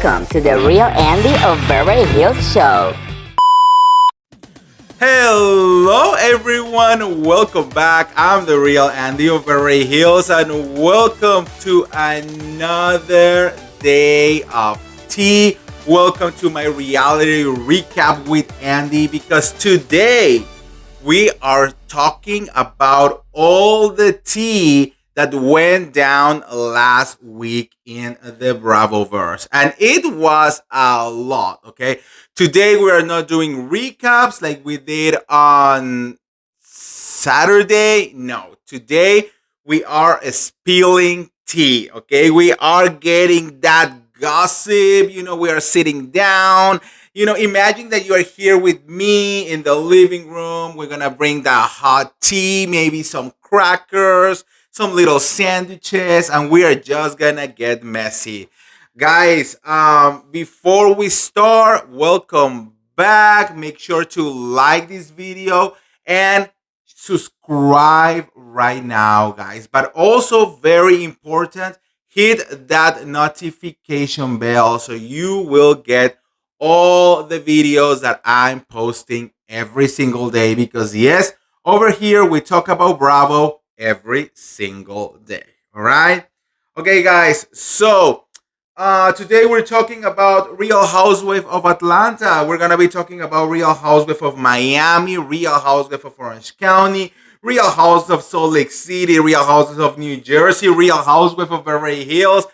Welcome to the Real Andy of Beverly Hills show. Hello everyone, welcome back. I'm the Real Andy of Beverly Hills and welcome to another day of tea. Welcome to my reality recap with Andy, because today we are talking about all the tea that went down last week in the Bravoverse. And it was a lot, okay? Today we are not doing recaps like we did on Saturday. No, today we are spilling tea, okay? We are getting that gossip. We are sitting down. Imagine that you are here with me in the living room. We're going to bring the hot tea, maybe some crackers, some little sandwiches, and we are just going to get messy. Guys, before we start, welcome back. Make sure to like this video and subscribe right now, guys. But also very important, hit that notification bell so you will get all the videos that I'm posting every single day, because yes, over here we talk about Bravo every single day. All right. Okay, guys. So today we're talking about Real Housewives of Atlanta. We're gonna be talking about Real Housewives of Miami, Real Housewives of Orange County, Real Housewives of Salt Lake City, Real Housewives of New Jersey, Real Housewives of Beverly Hills.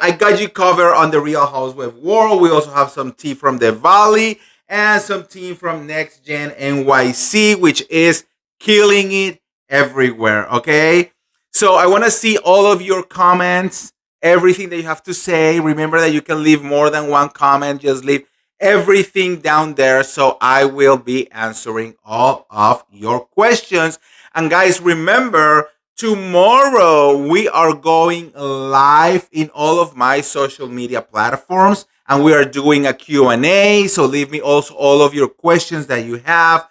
I got you covered on the Real Housewives world. We also have some tea from the Valley and some tea from Next Gen NYC, which is killing it everywhere. Okay, so I want to see all of your comments, everything that you have to say. Remember that you can leave more than one comment. Just leave everything down there, so I will be answering all of your questions. And guys, remember, tomorrow we are going live in all of my social media platforms, and we are doing a Q&A. So leave me also all of your questions that you have,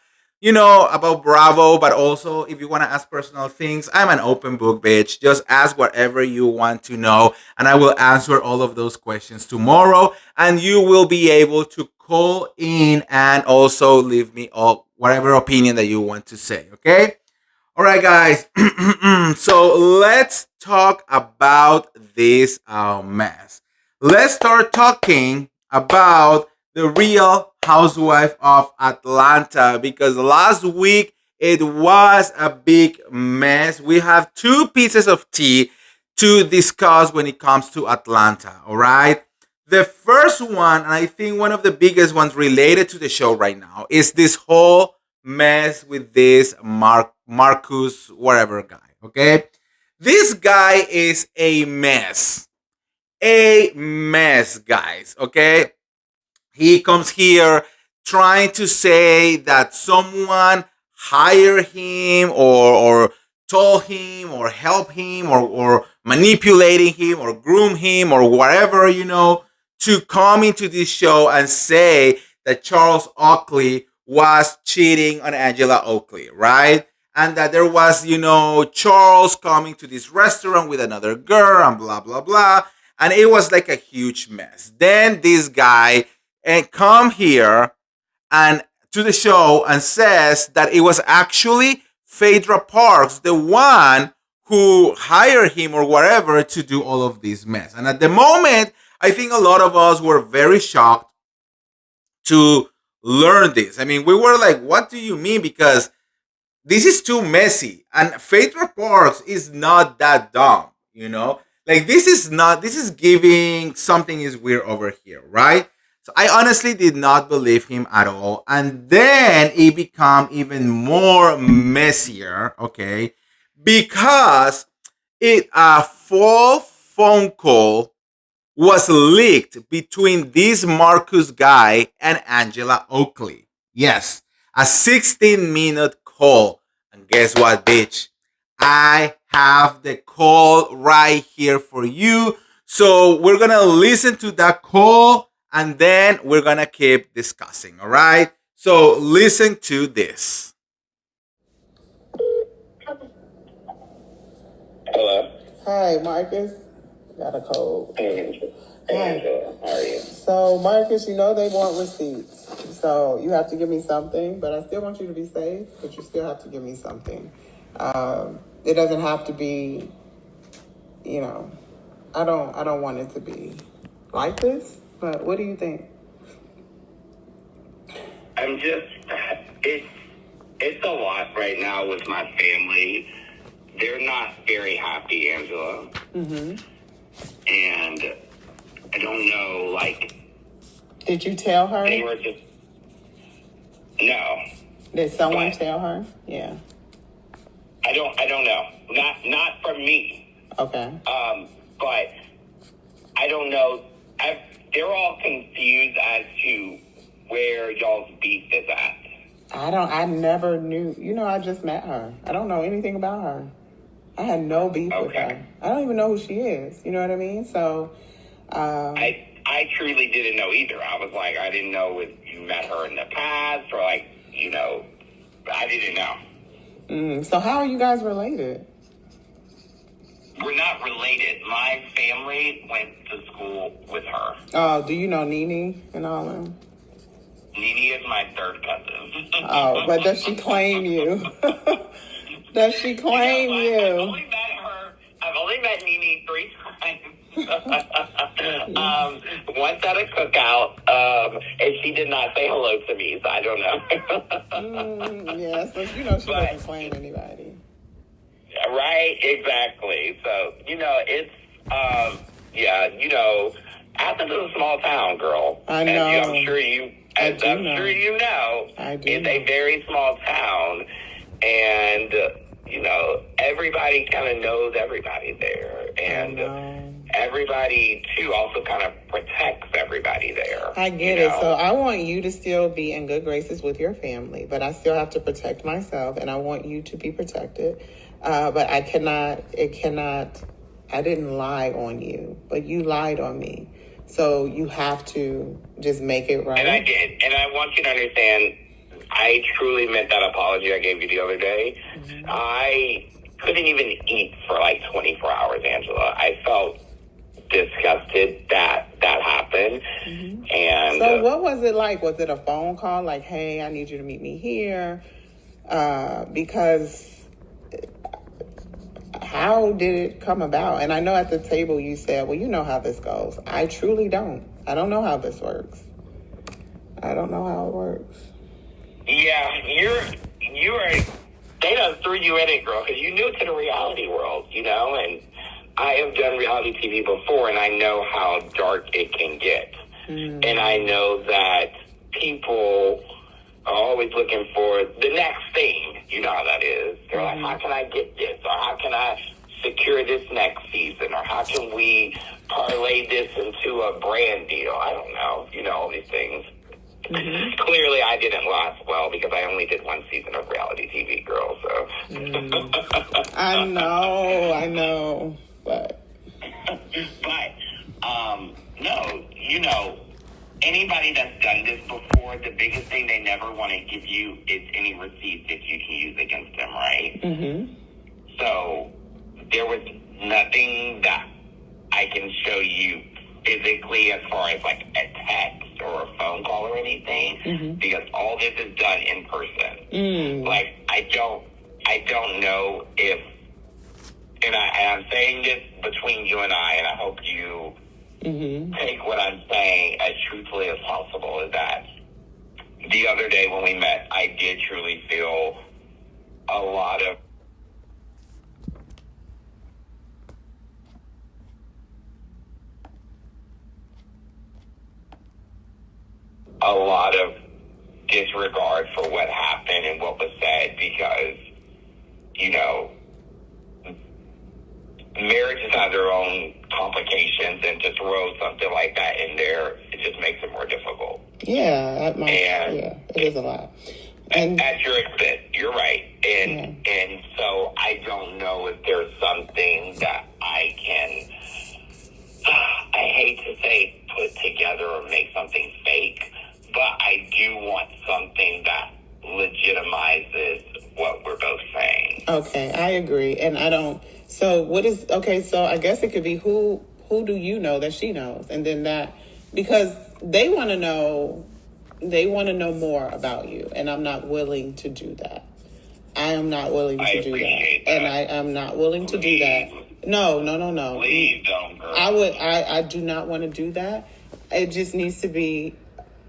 about Bravo, but also if you want to ask personal things, I'm an open book, bitch. Just ask whatever you want to know, and I will answer all of those questions tomorrow, and you will be able to call in and also leave me all whatever opinion that you want to say, okay? All right, guys. So let's talk about this mess. Let's start talking about the Real Housewife of Atlanta, because last week it was a big mess. We have two pieces of tea to discuss when it comes to Atlanta. All right. The first one, and I think one of the biggest ones related to the show right now, is this whole mess with this Marcus whatever guy. Okay, this guy is a mess, guys. Okay, he comes here trying to say that someone hired him or told him or helped him or manipulating him or groom him or whatever, to come into this show and say that Charles Oakley was cheating on Angela Oakley, right? And that there was, Charles coming to this restaurant with another girl and blah, blah, blah. And it was like a huge mess. Then this guy come here and to the show and says that it was actually Phaedra Parks, the one who hired him or whatever to do all of this mess. And at the moment, I think a lot of us were very shocked to learn this. I mean, we were like, what do you mean? Because this is too messy. And Phaedra Parks is not that dumb, Like, this is giving something is weird over here, right? So I honestly did not believe him at all. And then it became even more messier, okay? Because a full phone call was leaked between this Marcus guy and Angela Oakley. Yes, a 16-minute call. And guess what, bitch? I have the call right here for you. So we're going to listen to that call and then we're going to keep discussing, all right? So listen to this. Hello. Hi, Marcus. Got a cold. Hey, Angela, how are you? So, Marcus, you know they want receipts. So, you have to give me something, but I still want you to be safe, but you still have to give me something. It doesn't have to be, you know, I don't want it to be like this, but what do you think? I'm just, it's a lot right now with my family. They're not very happy, Angela. Mm-hmm. And I don't know, like... Did you tell her? They were just... No. Did someone tell her? Yeah. I don't know. Not from me. Okay. But I don't know. They're all confused as to where y'all's beef is at. I never knew. You know, I just met her. I don't know anything about her. I had no beef with her. I don't even know who she is. You know what I mean? So, I truly didn't know either. I was like, I didn't know if you met her in the past or like, you know, I didn't know. So how are you guys related? We're not related. My family went to school with her. Oh, do you know Nene and all them? Nene is my third cousin. Oh, but does she claim you? Does she claim you? I've only met Nene 3 times. Once at a cookout, and she did not say hello to me, so I don't know. Yeah, so you know she doesn't claim anybody. Right, exactly. So, you know, it's, yeah, you know, Athens is a small town, girl. I know. And I'm sure you know, it's a very small town. And, you know, everybody kind of knows everybody there. And everybody, too, also kind of protects everybody there. I get it. So I want you to still be in good graces with your family, but I still have to protect myself, and I want you to be protected. But I didn't lie on you, but you lied on me. So you have to just make it right. And I did. And I want you to understand, I truly meant that apology I gave you the other day. Mm-hmm. I couldn't even eat for like 24 hours, Angela. I felt disgusted that happened. Mm-hmm. And so what was it like? Was it a phone call like, hey, I need you to meet me here? Because how did it come about? And I know at the table you said, well, you know how this goes. I truly don't. I don't know how this works. I don't know how it works. Yeah, they done threw you in it, girl, because you're new to the reality world, you know, and I have done reality TV before, and I know how dark it can get. Mm. And I know that people are always looking for the next thing. You know how that is. They're like, how can I get this? Or how can I secure this next season? Or how can we parlay this into a brand deal? I don't know. You know, all these things. Mm-hmm. Clearly, I didn't last well because I only did 1 season of reality TV, girl. So I know, but no, you know, anybody that's done this before, the biggest thing they never want to give you is any receipts that you can use against them, right? Mm-hmm. So there was nothing that I can show you physically as far as like a text or a phone call or anything, because all this is done in person. Like I don't know if, and I'm saying this between you and I hope you take what I'm saying as truthfully as possible, is that the other day when we met, I did truly feel a lot of disregard for what happened and what was said, because, you know, marriages have their own complications, and to throw something like that in there, it just makes it more difficult. Yeah, it is a lot. And at your expense, you're right. And so I don't know if there's something that I can, I hate to say put together or make something fake, but I do want something that legitimizes what we're both saying. Okay, I agree. And I don't, so I guess it could be who who do you know that she knows? And then that, because they want to know more about you. And I'm not willing to do that. I am not willing to do that. And I am not willing to do that. No. Please don't, girl. I do not want to do that. It just needs to be,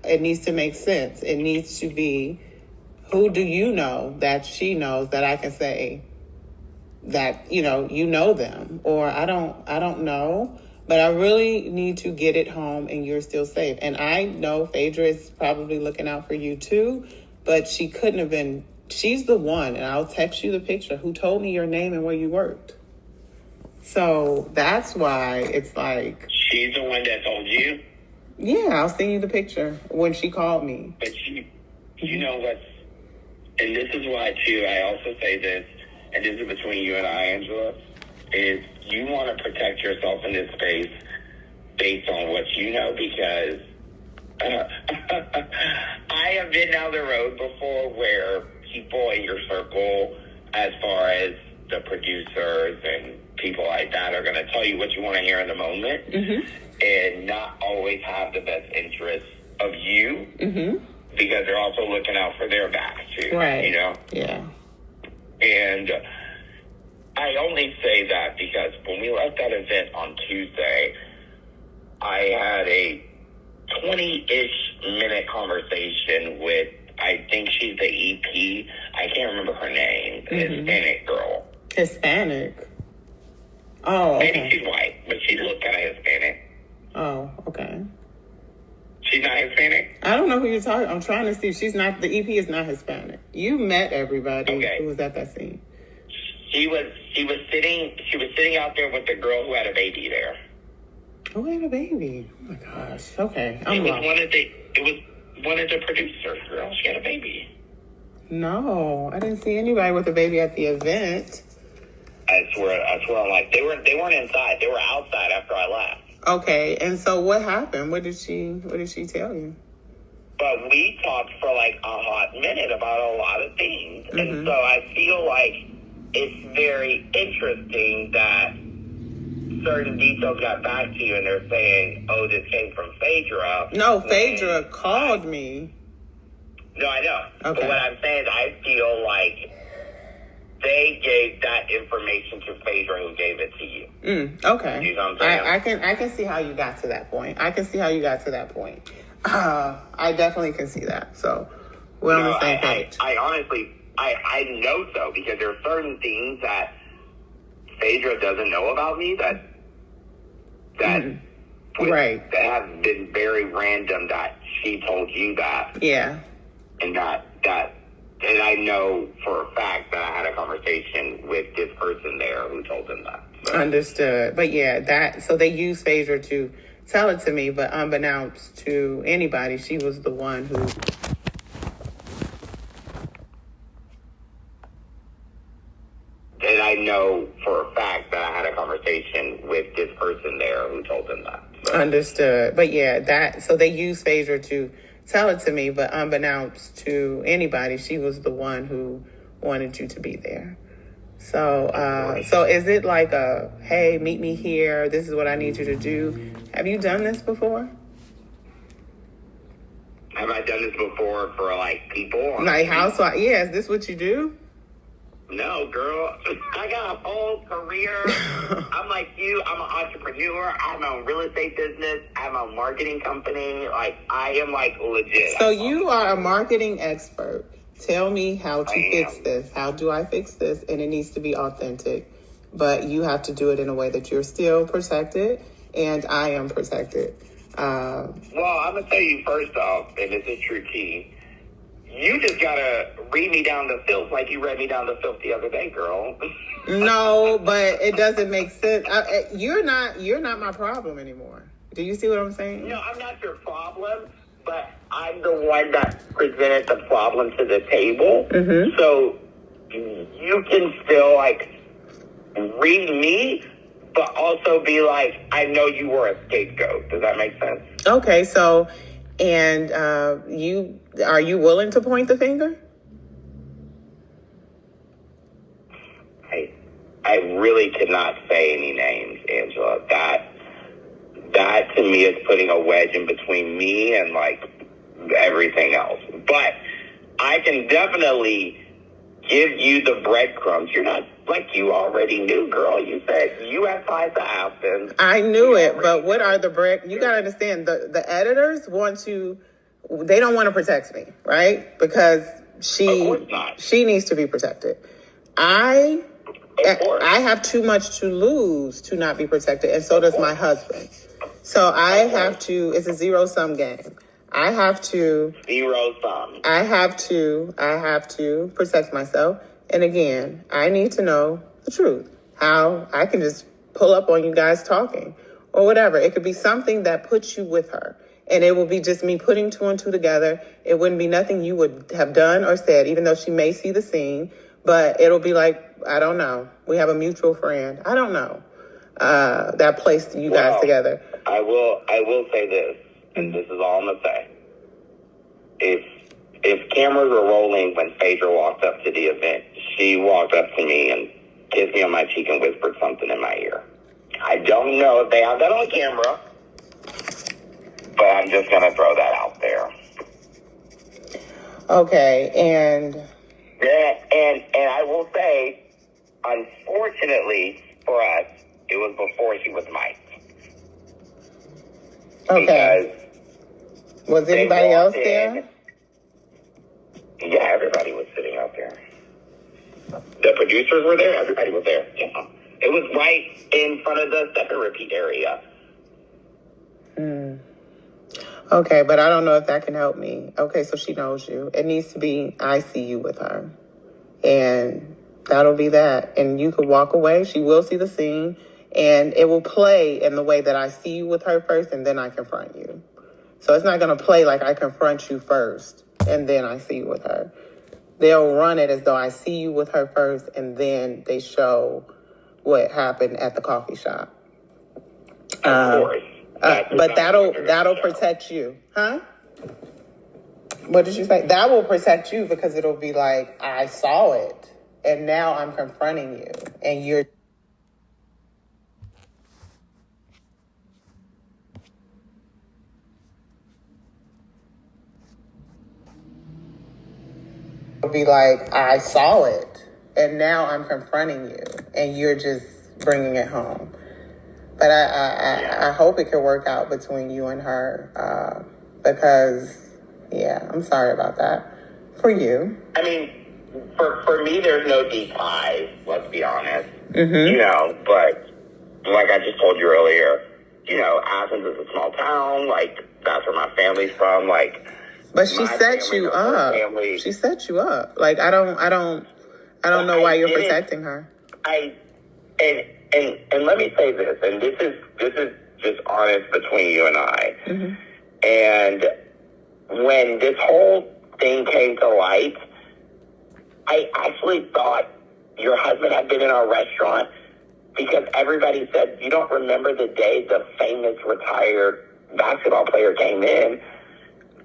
it needs to make sense. It needs to be, who do you know that she knows that I can say that, you know them, or I don't know, but I really need to get it home and you're still safe. And I know Phaedra is probably looking out for you too, but she couldn't have been, she's the one, and I'll text you the picture, who told me your name and where you worked. So that's why it's like... She's the one that told you? Yeah, I'll send you the picture when she called me. But you know what? And this is why, too, I also say this, and this is between you and I, Angela, is you want to protect yourself in this space based on what you know, because I have been down the road before where people in your circle, as far as the producers and people like that, are going to tell you what you want to hear in the moment, and not always have the best interest of you, because they're also looking out for their backs too, right? You know? Yeah. And I only say that because when we left that event on Tuesday, I had a 20-ish minute conversation with, I think she's the EP. I can't remember her name. Hispanic girl. Hispanic? Oh, okay. Maybe she's white, but she looked kind of Hispanic. Oh, okay. She's not Hispanic? I don't know who you're talking. I'm trying to see. She's not, the EP is not Hispanic. You met everybody who was at that scene. She was sitting out there with the girl who had a baby there. Who had a baby? Oh my gosh. Okay. It was one of the producers, girl. She had a baby. No, I didn't see anybody with a baby at the event. I swear I'm like, they weren't inside. They were outside after I left. Okay, and so what happened? What did she tell you? But we talked for like a hot minute about a lot of things. And so I feel like it's very interesting that certain details got back to you and they're saying, oh, this came from Phaedra. No, Phaedra called me. No, I know. Okay. But what I'm saying is I feel like they gave that information to Phaedra, who gave it to you. Okay. You know what I'm saying? I can see how you got to that point. I definitely can see that. So we're on the same page. I honestly, I know so, because there are certain things that Phaedra doesn't know about me that right. that have been very random, that she told you that. Yeah. And and I know for a fact that I had a conversation with this person there who told them that. So. Understood. But yeah, so they used Phaedra to tell it to me, but unbeknownst to anybody, she was the one who... And I know for a fact that I had a conversation with this person there who told them that. So. Understood. But yeah, so they used Phaedra to tell it to me, but unbeknownst to anybody, she was the one who wanted you to be there. So, so is it like hey, meet me here, this is what I need you to do? Have you done this before? Have I done this before for like people? Like Housewives? Yeah, is this what you do? No, girl. I got a whole career. I'm like you. I'm an entrepreneur. I have my own real estate business. I have my own marketing company. Like, I am like legit. So you are a marketing expert. Tell me how to fix this. How do I fix this? And it needs to be authentic. But you have to do it in a way that you're still protected and I am protected. Well, I'm going to tell you first off, and this is true key, you just gotta read me down the filth like you read me down the filth the other day, girl. No, but it doesn't make sense. You're not my problem anymore. Do you see what I'm saying? No, I'm not your problem, but I'm the one that presented the problem to the table. So you can still like read me, but also be like, I know you were a scapegoat. Does that make sense? Okay, so. And are you willing to point the finger? I really cannot say any names, Angela. that to me is putting a wedge in between me and like everything else. But I can definitely give you the breadcrumbs. You're not like you already knew, girl. You said you had 5 to Aspen. I knew it, but what are the you gotta understand the editors they don't want to protect me, right? Because she needs to be protected. I have too much to lose to not be protected, and so does my husband. So I have to, it's a zero-sum game. I have to protect myself. And again, I need to know the truth. How I can just pull up on you guys talking or whatever. It could be something that puts you with her. And it will be just me putting 2 and 2 together. It wouldn't be nothing you would have done or said, even though she may see the scene. But it'll be like, I don't know. We have a mutual friend. I don't know. That placed you guys together. I will say this, and this is all I'm gonna say. If cameras were rolling when Phaedra walked up to the event, she walked up to me and kissed me on my cheek and whispered something in my ear. I don't know if they have that on camera, but I'm just gonna throw that out there. Okay, and I will say, unfortunately for us, it was before she was mic'd. Okay. Was anybody else there? Yeah, everybody was sitting out there. The producers were there. Everybody was there. Yeah. It was right in front of the second repeat area. Okay, but I don't know if that can help me. Okay, so she knows you. It needs to be, I see you with her. And that'll be that. And you could walk away. She will see the scene. And it will play in the way that I see you with her first, and then I confront you. So it's not going to play like I confront you first, and then I see you with her. They'll run it as though I see you with her first, and then they show what happened at the coffee shop. Of course. But that'll protect you. Huh? What did you say? That will protect you because it'll be like, I saw it, and now I'm confronting you, and you're... It'll be like, I saw it, and now I'm confronting you, and you're just bringing it home. But I hope it can work out between you and her, because, yeah, I'm sorry about that. For you. I mean, for me, there's no deep ties, let's be honest. Mm-hmm. You know, but like I just told you earlier, you know, Athens is a small town, like, that's where my family's from, like... But she set you up. She set you up. Like, I don't know why you're protecting her. And let me say this, and this is just honest between you and I. Mm-hmm. And when this whole thing came to light, I actually thought your husband had been in our restaurant because everybody said, you don't remember the day the famous retired basketball player came in.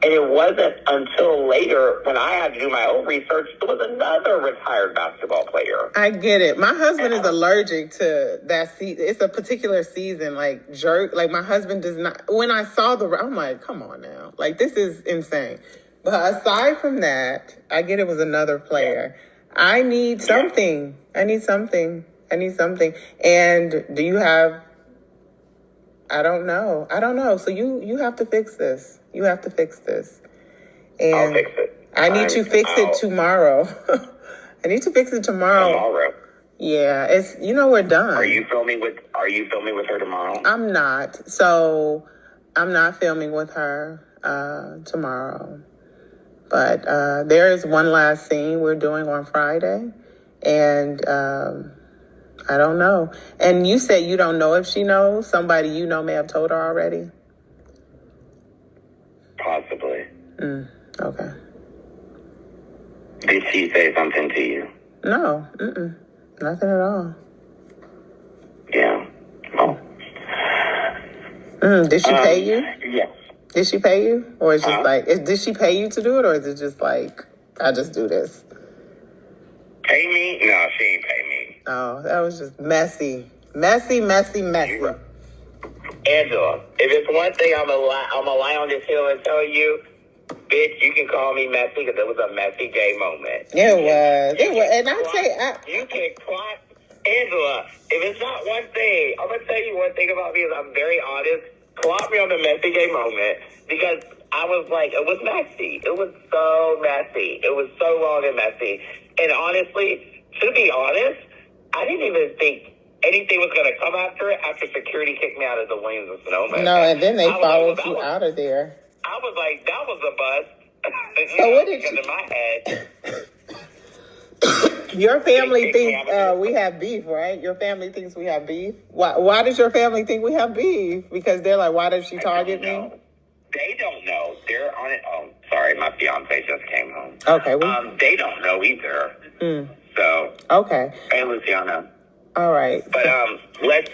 And it wasn't until later, when I had to do my own research, it was another retired basketball player. I get it. My husband is allergic to that season. It's a particular season, like jerk. Like, my husband does not. When I saw I'm like, come on now. Like, this is insane. But aside from that, I get it was another player. Yeah. I need something. Yeah. I need something. And do you have... I don't know. So you have to fix this. You have to fix this. And I'll fix it. I need to fix it tomorrow. I need to fix it tomorrow. Tomorrow? Yeah, it's, we're done. Are you filming with her tomorrow? I'm not. So I'm not filming with her tomorrow. But there is one last scene we're doing on Friday. And I don't know. And you said you don't know if she knows. Somebody may have told her already. Possibly. Okay. Did she say something to you? No. Nothing at all. Yeah. Oh. Did she pay you? Yes. Did she pay you? Or it's just did she pay you to do it? Or is it just like, I just do this? Pay me? No, she ain't pay me. Oh, that was just messy. Messy. Angela, if it's one thing I'm gonna lie on this hill and tell you, bitch, you can call me messy because it was a messy gay moment. It was, and You can clock Angela. If it's not one thing, I'm gonna tell you one thing about me is I'm very honest. Clock me on the messy gay moment because I was like, it was messy. It was so messy. It was so long and messy. And honestly, to be honest, I didn't even think anything was going to come after it after security kicked me out of the Williams and Sonoma. No, and then they followed you out of there. I was like, that was a bust. So what did you... in my head... Your family thinks we have beef, right? Your family thinks we have beef. Why does your family think we have beef? Because they're like, why does she target me? They don't know. They're on it. Oh, sorry, my fiance just came home. Okay. They don't know either. So. Okay. Hey, Luciana. All right. But let's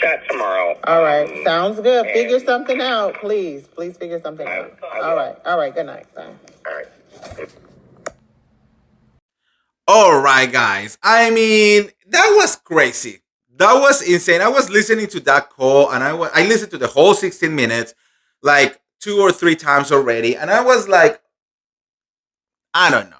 chat tomorrow. All right. Sounds good. Figure something out, please. Please figure something out. All right. All right. Good night. Bye. All right. All right, guys. I mean, that was crazy. That was insane. I was listening to that call, and I listened to the whole 16 minutes, like 2 or 3 times already, and I was like, I don't know.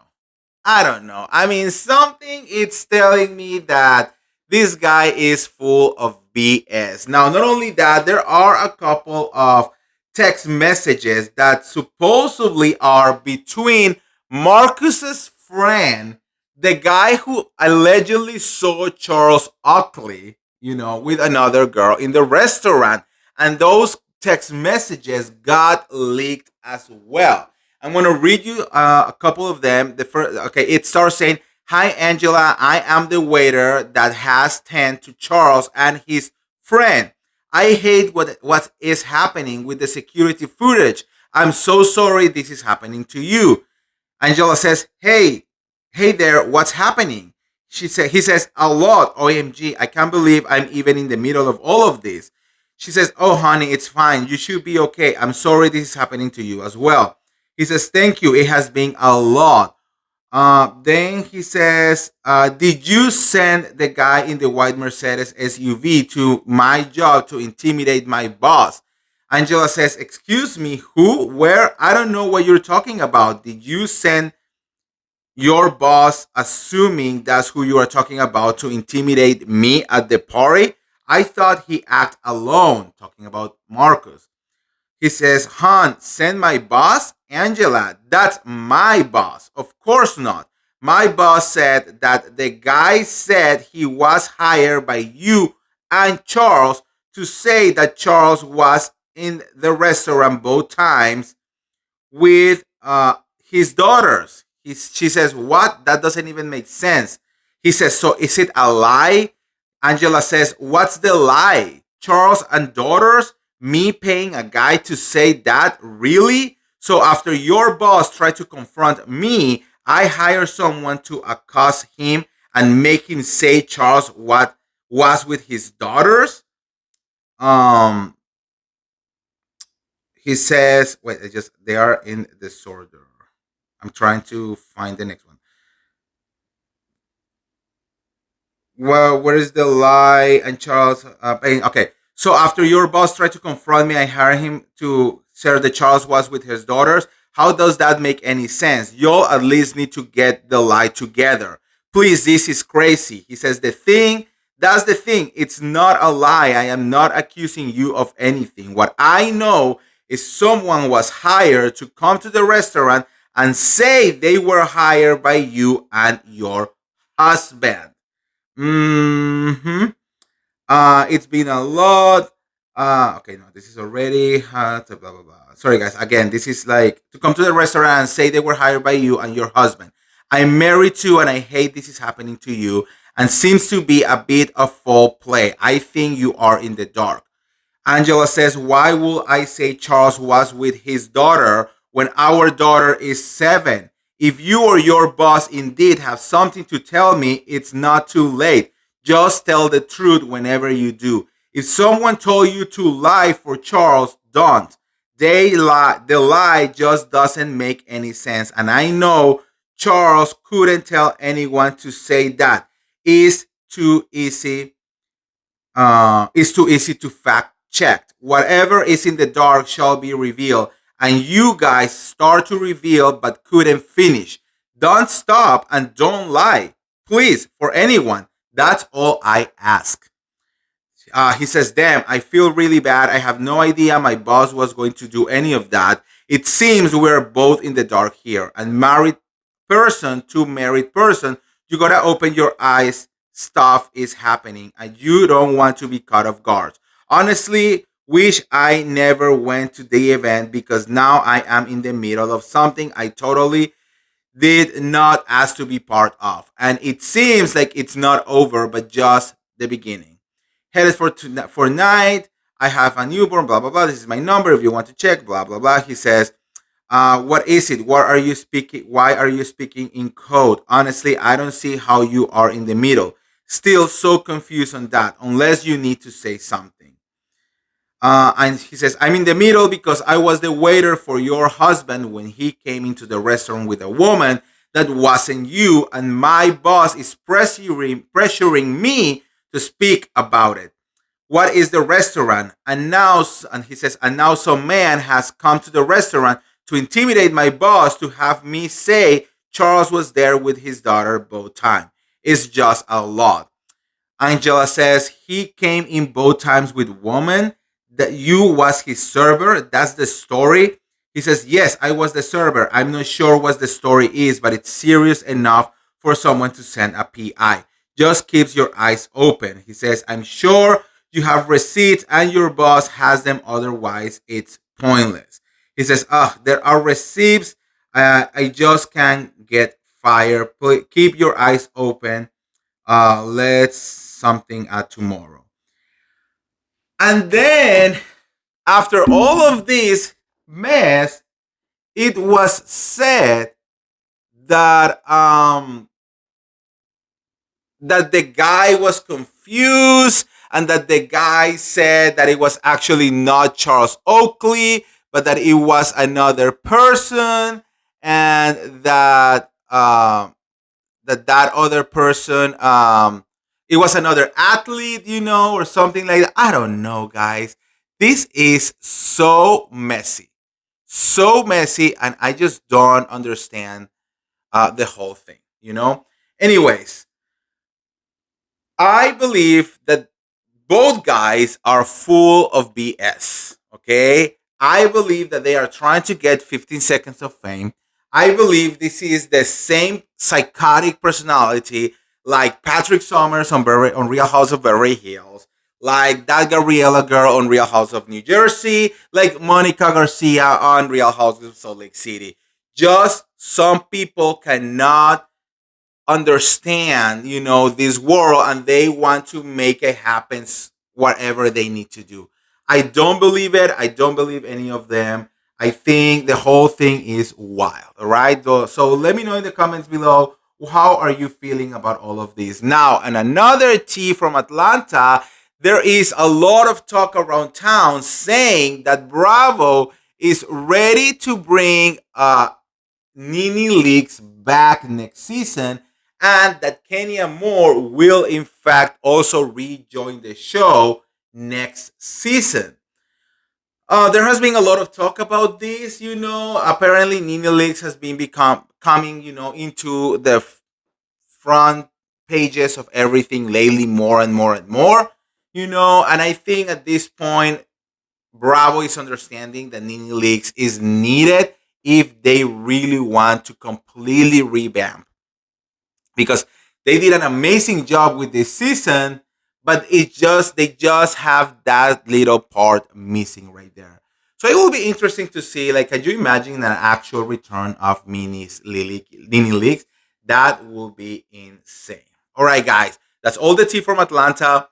I mean, something it's telling me that this guy is full of BS. Now, not only that, there are a couple of text messages that supposedly are between Marcus's friend, the guy who allegedly saw Charles Oakley, with another girl in the restaurant. And those text messages got leaked as well. I'm going to read you a couple of them. The first, okay, it starts saying, "Hi, Angela. I am the waiter that has tend to Charles and his friend. I hate what is happening with the security footage. I'm so sorry this is happening to you." Angela says, Hey there, what's happening?" He says, "A lot. OMG, I can't believe I'm even in the middle of all of this." She says, "Oh, honey, it's fine. You should be okay. I'm sorry this is happening to you as well." He says, "Thank you. It has been a lot." Then he says, "Did you send the guy in the white Mercedes SUV to my job to intimidate my boss?" Angela says, "Excuse me, who? Where? I don't know what you're talking about. Did you send your boss, assuming that's who you are talking about, to intimidate me at the party? I thought he act alone," talking about Marcus. He says, "Hon, send my boss? Angela, that's my boss. Of course not. My boss said that the guy said he was hired by you and Charles to say that Charles was in the restaurant both times with his daughters." She says, "What? That doesn't even make sense." He says, "So is it a lie?" Angela says, "What's the lie? Charles and daughters? Me paying a guy to say that? Really? So after your boss tried to confront me, I hire someone to accost him and make him say Charles what was with his daughters?" He says, wait, they are in disorder. I'm trying to find the next one. Well, where is the lie? And Charles, okay. "So after your boss tried to confront me, I hired him to say that Charles was with his daughters. How does that make any sense? You'll at least need to get the lie together. Please, this is crazy." He says, that's the thing. It's not a lie. I am not accusing you of anything. What I know is someone was hired to come to the restaurant and say they were hired by you and your husband. It's been a lot. Okay, no, this is already blah blah blah. Sorry, guys. Again, this is like to come to the restaurant and say they were hired by you and your husband. I'm married too, and I hate this is happening to you. And seems to be a bit of foul play. I think you are in the dark. Angela says, "Why will I say Charles was with his daughter when our daughter is 7? If you or your boss indeed have something to tell me, it's not too late. Just tell the truth whenever you do. If someone told you to lie for Charles, don't. The lie just doesn't make any sense. And I know Charles couldn't tell anyone to say that. It's too easy to fact checked. Whatever is in the dark shall be revealed. And you guys start to reveal but couldn't finish. Don't stop and don't lie. Please, for anyone. That's all I ask. He says, damn, I feel really bad. I have no idea my boss was going to do any of that. It seems we're both in the dark here. And married person to married person, you gotta open your eyes. Stuff is happening and you don't want to be caught off guard. Honestly, wish I never went to the event because now I am in the middle of something I totally did not ask to be part of. And it seems like it's not over, but just the beginning. Headed for night. I have a newborn, blah, blah, blah. This is my number if you want to check, blah, blah, blah. He says, what is it? What are you speaking? Why are you speaking in code? Honestly, I don't see how you are in the middle. Still so confused on that, unless you need to say something. And he says, I'm in the middle because I was the waiter for your husband when he came into the restaurant with a woman that wasn't you, and my boss is pressuring me to speak about it. What is the restaurant? And he says, and now some man has come to the restaurant to intimidate my boss to have me say Charles was there with his daughter both times. It's just a lot. Angela says he came in both times with woman, that you was his server. That's the story. He says, yes, I was the server. I'm not sure what the story is, but it's serious enough for someone to send a PI. Just keeps your eyes open. He says, I'm sure you have receipts and your boss has them. Otherwise, it's pointless. He says, there are receipts. I just can't get fired. Please keep your eyes open. Let's something at tomorrow. And then, after all of this mess, it was said that that the guy was confused and that the guy said that it was actually not Charles Oakley, but that it was another person, and that that other person it was another athlete, or something like that. I don't know, guys. This is so messy, and I just don't understand the whole thing. Anyways, I believe that both guys are full of BS. Okay, I believe that they are trying to get 15 seconds of fame. I believe this is the same psychotic personality like Patrick Summers on Real House of Beverly Hills, like that Gabriella girl on Real House of New Jersey, like Monica Garcia on Real House of Salt Lake City. Just some people cannot understand, this world, and they want to make it happen whatever they need to do. I don't believe it. I don't believe any of them. I think the whole thing is wild. All right. So let me know in the comments below, how are you feeling about all of this? Now, and another tea from Atlanta, there is a lot of talk around town saying that Bravo is ready to bring Nene Leakes back next season, and that Kenya Moore will in fact also rejoin the show next season. There has been a lot of talk about this, Apparently, Nene Leakes has been coming, into the front pages of everything lately, more and more and more, And I think at this point, Bravo is understanding that Nene Leakes is needed if they really want to completely revamp, because they did an amazing job with this season, but they just have that little part missing right there. So it will be interesting to see, like, can you imagine an actual return of Nene Leakes? That will be insane. All right, guys, that's all the tea from Atlanta.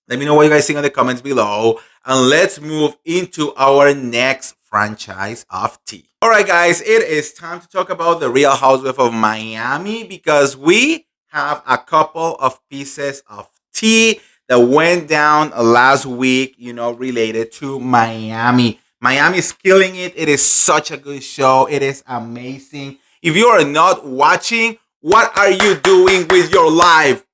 Let me know what you guys think in the comments below, and let's move into our next franchise of tea. All right, guys, it is time to talk about the Real Housewives of Miami, because we have a couple of pieces of tea that went down last week, related to Miami. Miami is killing it. It is such a good show. It is amazing. If you are not watching, what are you doing with your life?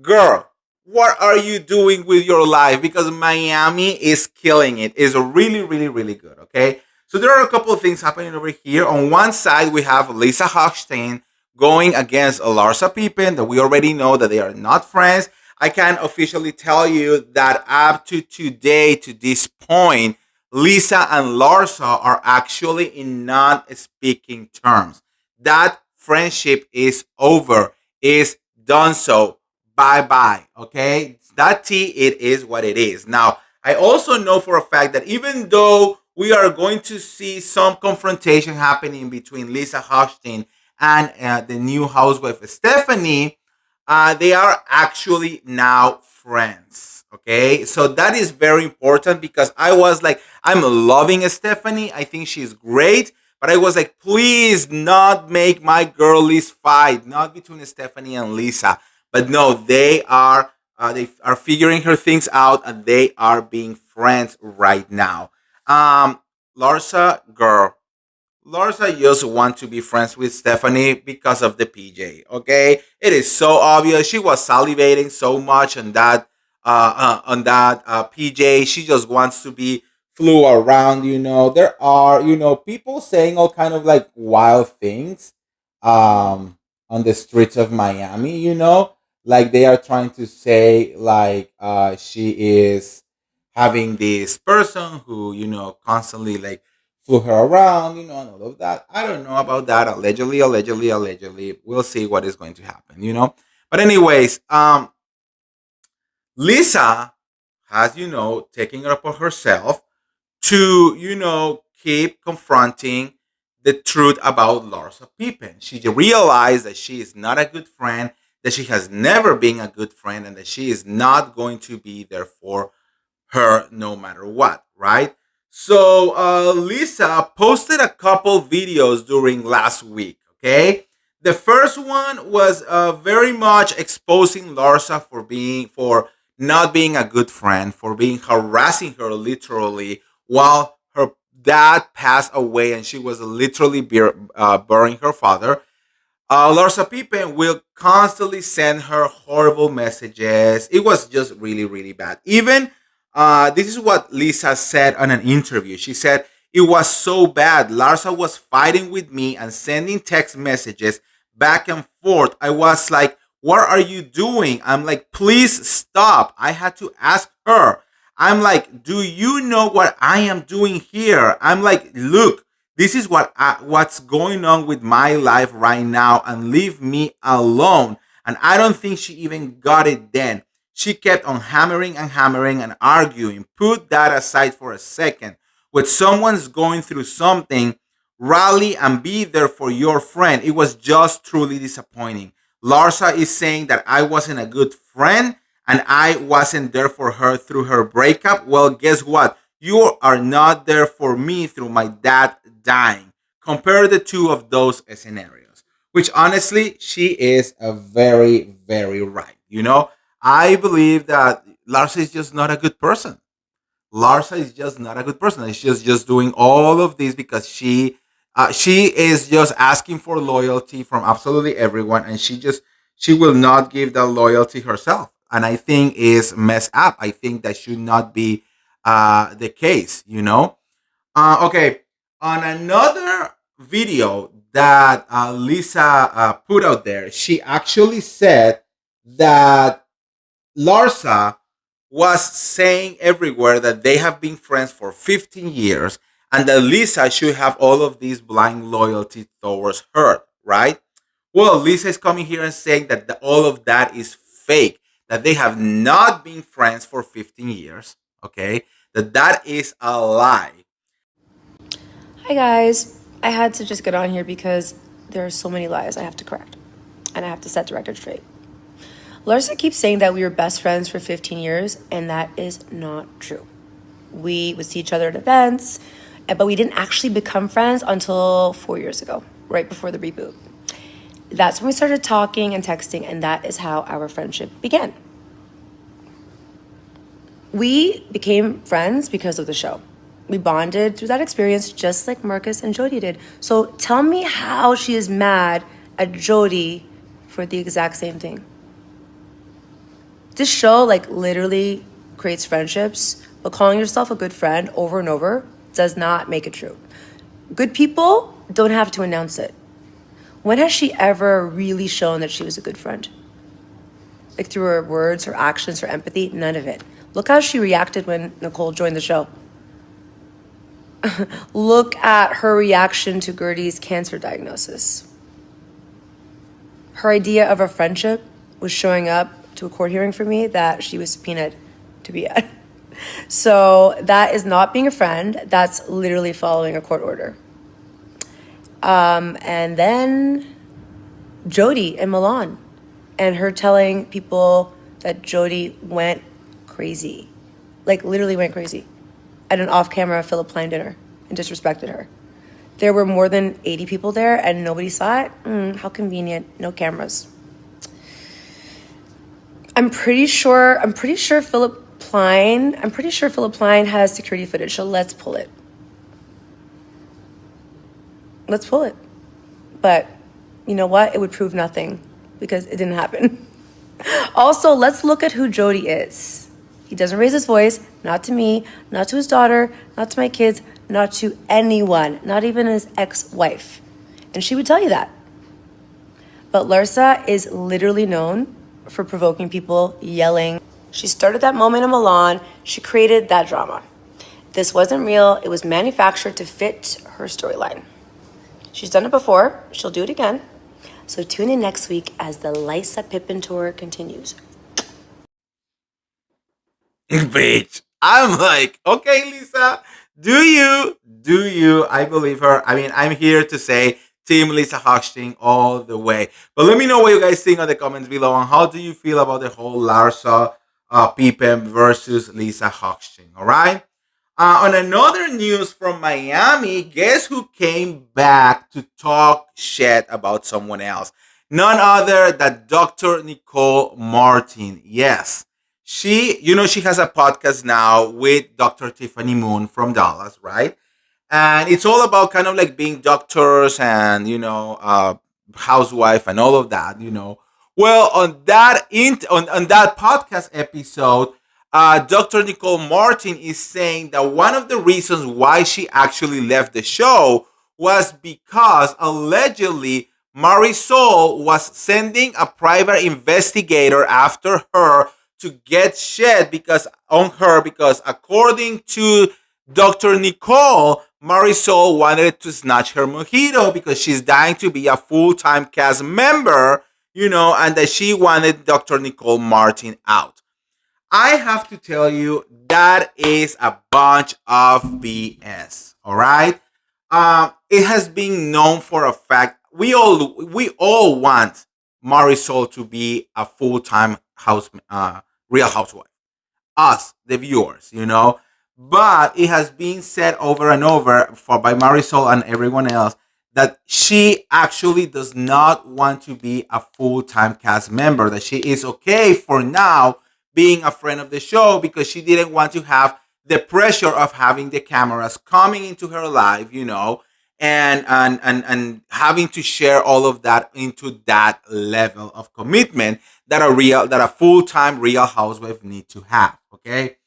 Girl, what are you doing with your life? Because Miami is killing it. It's really, really, really good. Okay. So there are a couple of things happening over here. On one side, we have Lisa Hochstein going against Larsa Pippen, that we already know that they are not friends. I can officially tell you that up to today, to this point, Lisa and Larsa are actually in non-speaking terms. That friendship is over, is done. So bye bye. Okay, that tea, it is what it is. Now, I also know for a fact that even though we are going to see some confrontation happening between Lisa Hochstein and the new housewife Stephanie, they are actually now friends. Okay, so that is very important because I was like, I'm loving Stephanie. I think she's great, but I was like, please not make my girlies fight, not between Stephanie and Lisa. But no, they are figuring her things out and they are being friends right now. Um, Larsa, girl, Larsa just want to be friends with Stephanie because of the PJ. Okay, it is so obvious. She was salivating so much on that PJ. She just wants to be flew around. There are people saying all kind of like wild things on the streets of Miami. Like they are trying to say like she is having this person who constantly like flew her around, and all of that. I don't know about that. Allegedly, allegedly, allegedly. We'll see what is going to happen. But anyways, Lisa has, taken it upon herself to, keep confronting the truth about Larsa Pippen. She realized that she is not a good friend, that she has never been a good friend, and that she is not going to be there for her no matter what, right? So Lisa posted a couple videos during last week. Okay, the first one was very much exposing Larsa for not being a good friend, for being harassing her literally while her dad passed away, and she was literally burying her father. Larsa Pippen will constantly send her horrible messages. It was just really, really bad. Even this is what Lisa said on an interview. She said, it was so bad. Larsa was fighting with me and sending text messages back and forth. I was like, what are you doing? I'm like, please stop. I had to ask her. I'm like, do you know what I am doing here? I'm like, look, this is what's going on with my life right now, and leave me alone. And I don't think she even got it then. She kept on hammering and hammering and arguing. Put that aside for a second. When someone's going through something, rally and be there for your friend. It was just truly disappointing. Larsa is saying that I wasn't a good friend and I wasn't there for her through her breakup. Well, guess what? You are not there for me through my dad dying. Compare the two of those scenarios, which honestly, she is a very, very right. I believe that Larsa is just not a good person. Larsa is just not a good person. And she's just doing all of this because she is just asking for loyalty from absolutely everyone, and she will not give that loyalty herself. And I think is messed up. I think that should not be the case. Okay, on another video that Lisa put out there, she actually said that Larsa was saying everywhere that they have been friends for 15 years and that Lisa should have all of this blind loyalty towards her, right? Well, Lisa is coming here and saying that all of that is fake, that they have not been friends for 15 years, okay? That is a lie. Hi guys, I had to just get on here because there are so many lies I have to correct and I have to set the record straight. Larsa keeps saying that we were best friends for 15 years, and that is not true. We would see each other at events, but we didn't actually become friends until 4 years ago, right before the reboot. That's when we started talking and texting, and that is how our friendship began. We became friends because of the show. We bonded through that experience just like Marcus and Jody did. So tell me how she is mad at Jody for the exact same thing. This show, like, literally creates friendships, but calling yourself a good friend over and over does not make it true. Good people don't have to announce it. When has she ever really shown that she was a good friend? Like, through her words, her actions, her empathy? None of it. Look how she reacted when Nicole joined the show. Look at her reaction to Gertie's cancer diagnosis. Her idea of a friendship was showing up to a court hearing for me that she was subpoenaed to be at. So that is not being a friend. That's literally following a court order. And then Jody in Milan, and her telling people that Jody went crazy, like literally went crazy, at an off-camera Philip Plein dinner and disrespected her. There were more than 80 people there and nobody saw it. How convenient. No cameras. I'm pretty sure Philip Plein has security footage, so let's pull it. But you know what? It would prove nothing because it didn't happen. Also, let's look at who Jody is. He doesn't raise his voice, not to me, not to his daughter, not to my kids, not to anyone, not even his ex-wife. And she would tell you that. But Larsa is literally known for provoking people, yelling. She started that moment in Milan. She created that drama. This wasn't real. It was manufactured to fit her storyline. She's done it before. She'll do it again. So tune in next week as the Lisa Pippen tour continues. Bitch. I'm like, okay, Lisa, do you? I believe her. I mean, I'm here to say Team Lisa Hochstein all the way. But let me know what you guys think in the comments below, and how do you feel about the whole Larsa Pippen versus Lisa Hochstein, all right? On another news from Miami, guess who came back to talk shit about someone else? None other than Dr. Nicole Martin. Yes. She has a podcast now with Dr. Tiffany Moon from Dallas, right? And it's all about kind of like being doctors and, housewife and all of that. Well, on that podcast episode, Dr. Nicole Martin is saying that one of the reasons why she actually left the show was because allegedly Marisol was sending a private investigator after her to get shit because according to Dr. Nicole, Marisol wanted to snatch her mojito because she's dying to be a full-time cast member, and that she wanted Dr. Nicole Martin out. I have to tell you, that is a bunch of BS. All right. It has been known for a fact. We all want Marisol to be a full-time Real Housewife. Us, the viewers. But it has been said over and over by Marisol and everyone else that she actually does not want to be a full-time cast member. That she is okay for now being a friend of the show because she didn't want to have the pressure of having the cameras coming into her life, and having to share all of that into that level of commitment that a full-time Real Housewife need to have. Okay,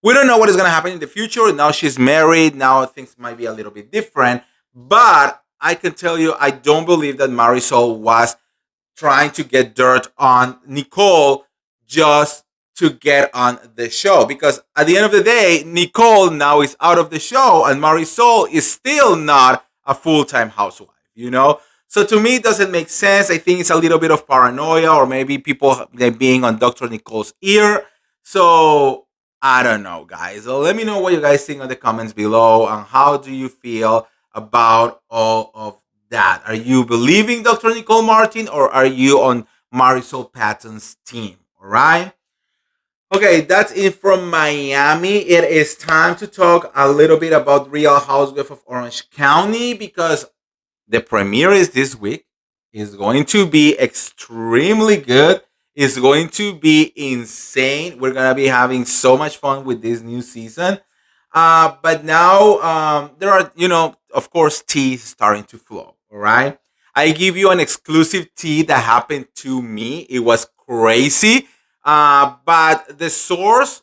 we don't know what is going to happen in the future. Now she's married. Now things might be a little bit different. But I can tell you, I don't believe that Marisol was trying to get dirt on Nicole just to get on the show, because at the end of the day, Nicole now is out of the show and Marisol is still not a full-time housewife. So to me, it doesn't make sense. I think it's a little bit of paranoia, or maybe people being on Dr. Nicole's ear. So I don't know, guys. So let me know what you guys think in the comments below, and how do you feel about all of that? Are you believing Dr. Nicole Martin, or are you on Marisol Patton's team? All right. Okay, that's it from Miami. It is time to talk a little bit about Real Housewives of Orange County, because the premiere is this week. It's going to be extremely good. It's going to be insane. We're going to be having so much fun with this new season. But now there are, of course, tea starting to flow. All right. I give you an exclusive tea that happened to me. It was crazy. But the source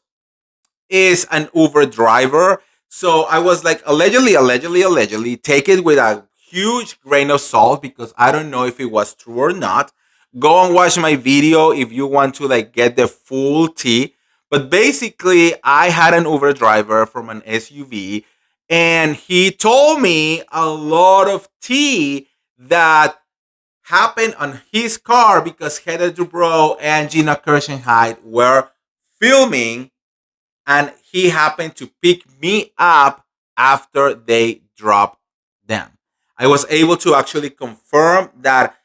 is an Uber driver. So I was like, allegedly. Take it with a huge grain of salt because I don't know if it was true or not. Go and watch my video if you want to like get the full tea. But basically, I had an Uber driver from an SUV, and he told me a lot of tea that happened on his car because Heather Dubrow and Gina Kirschenheit were filming, and he happened to pick me up after they dropped them. I was able to actually confirm that.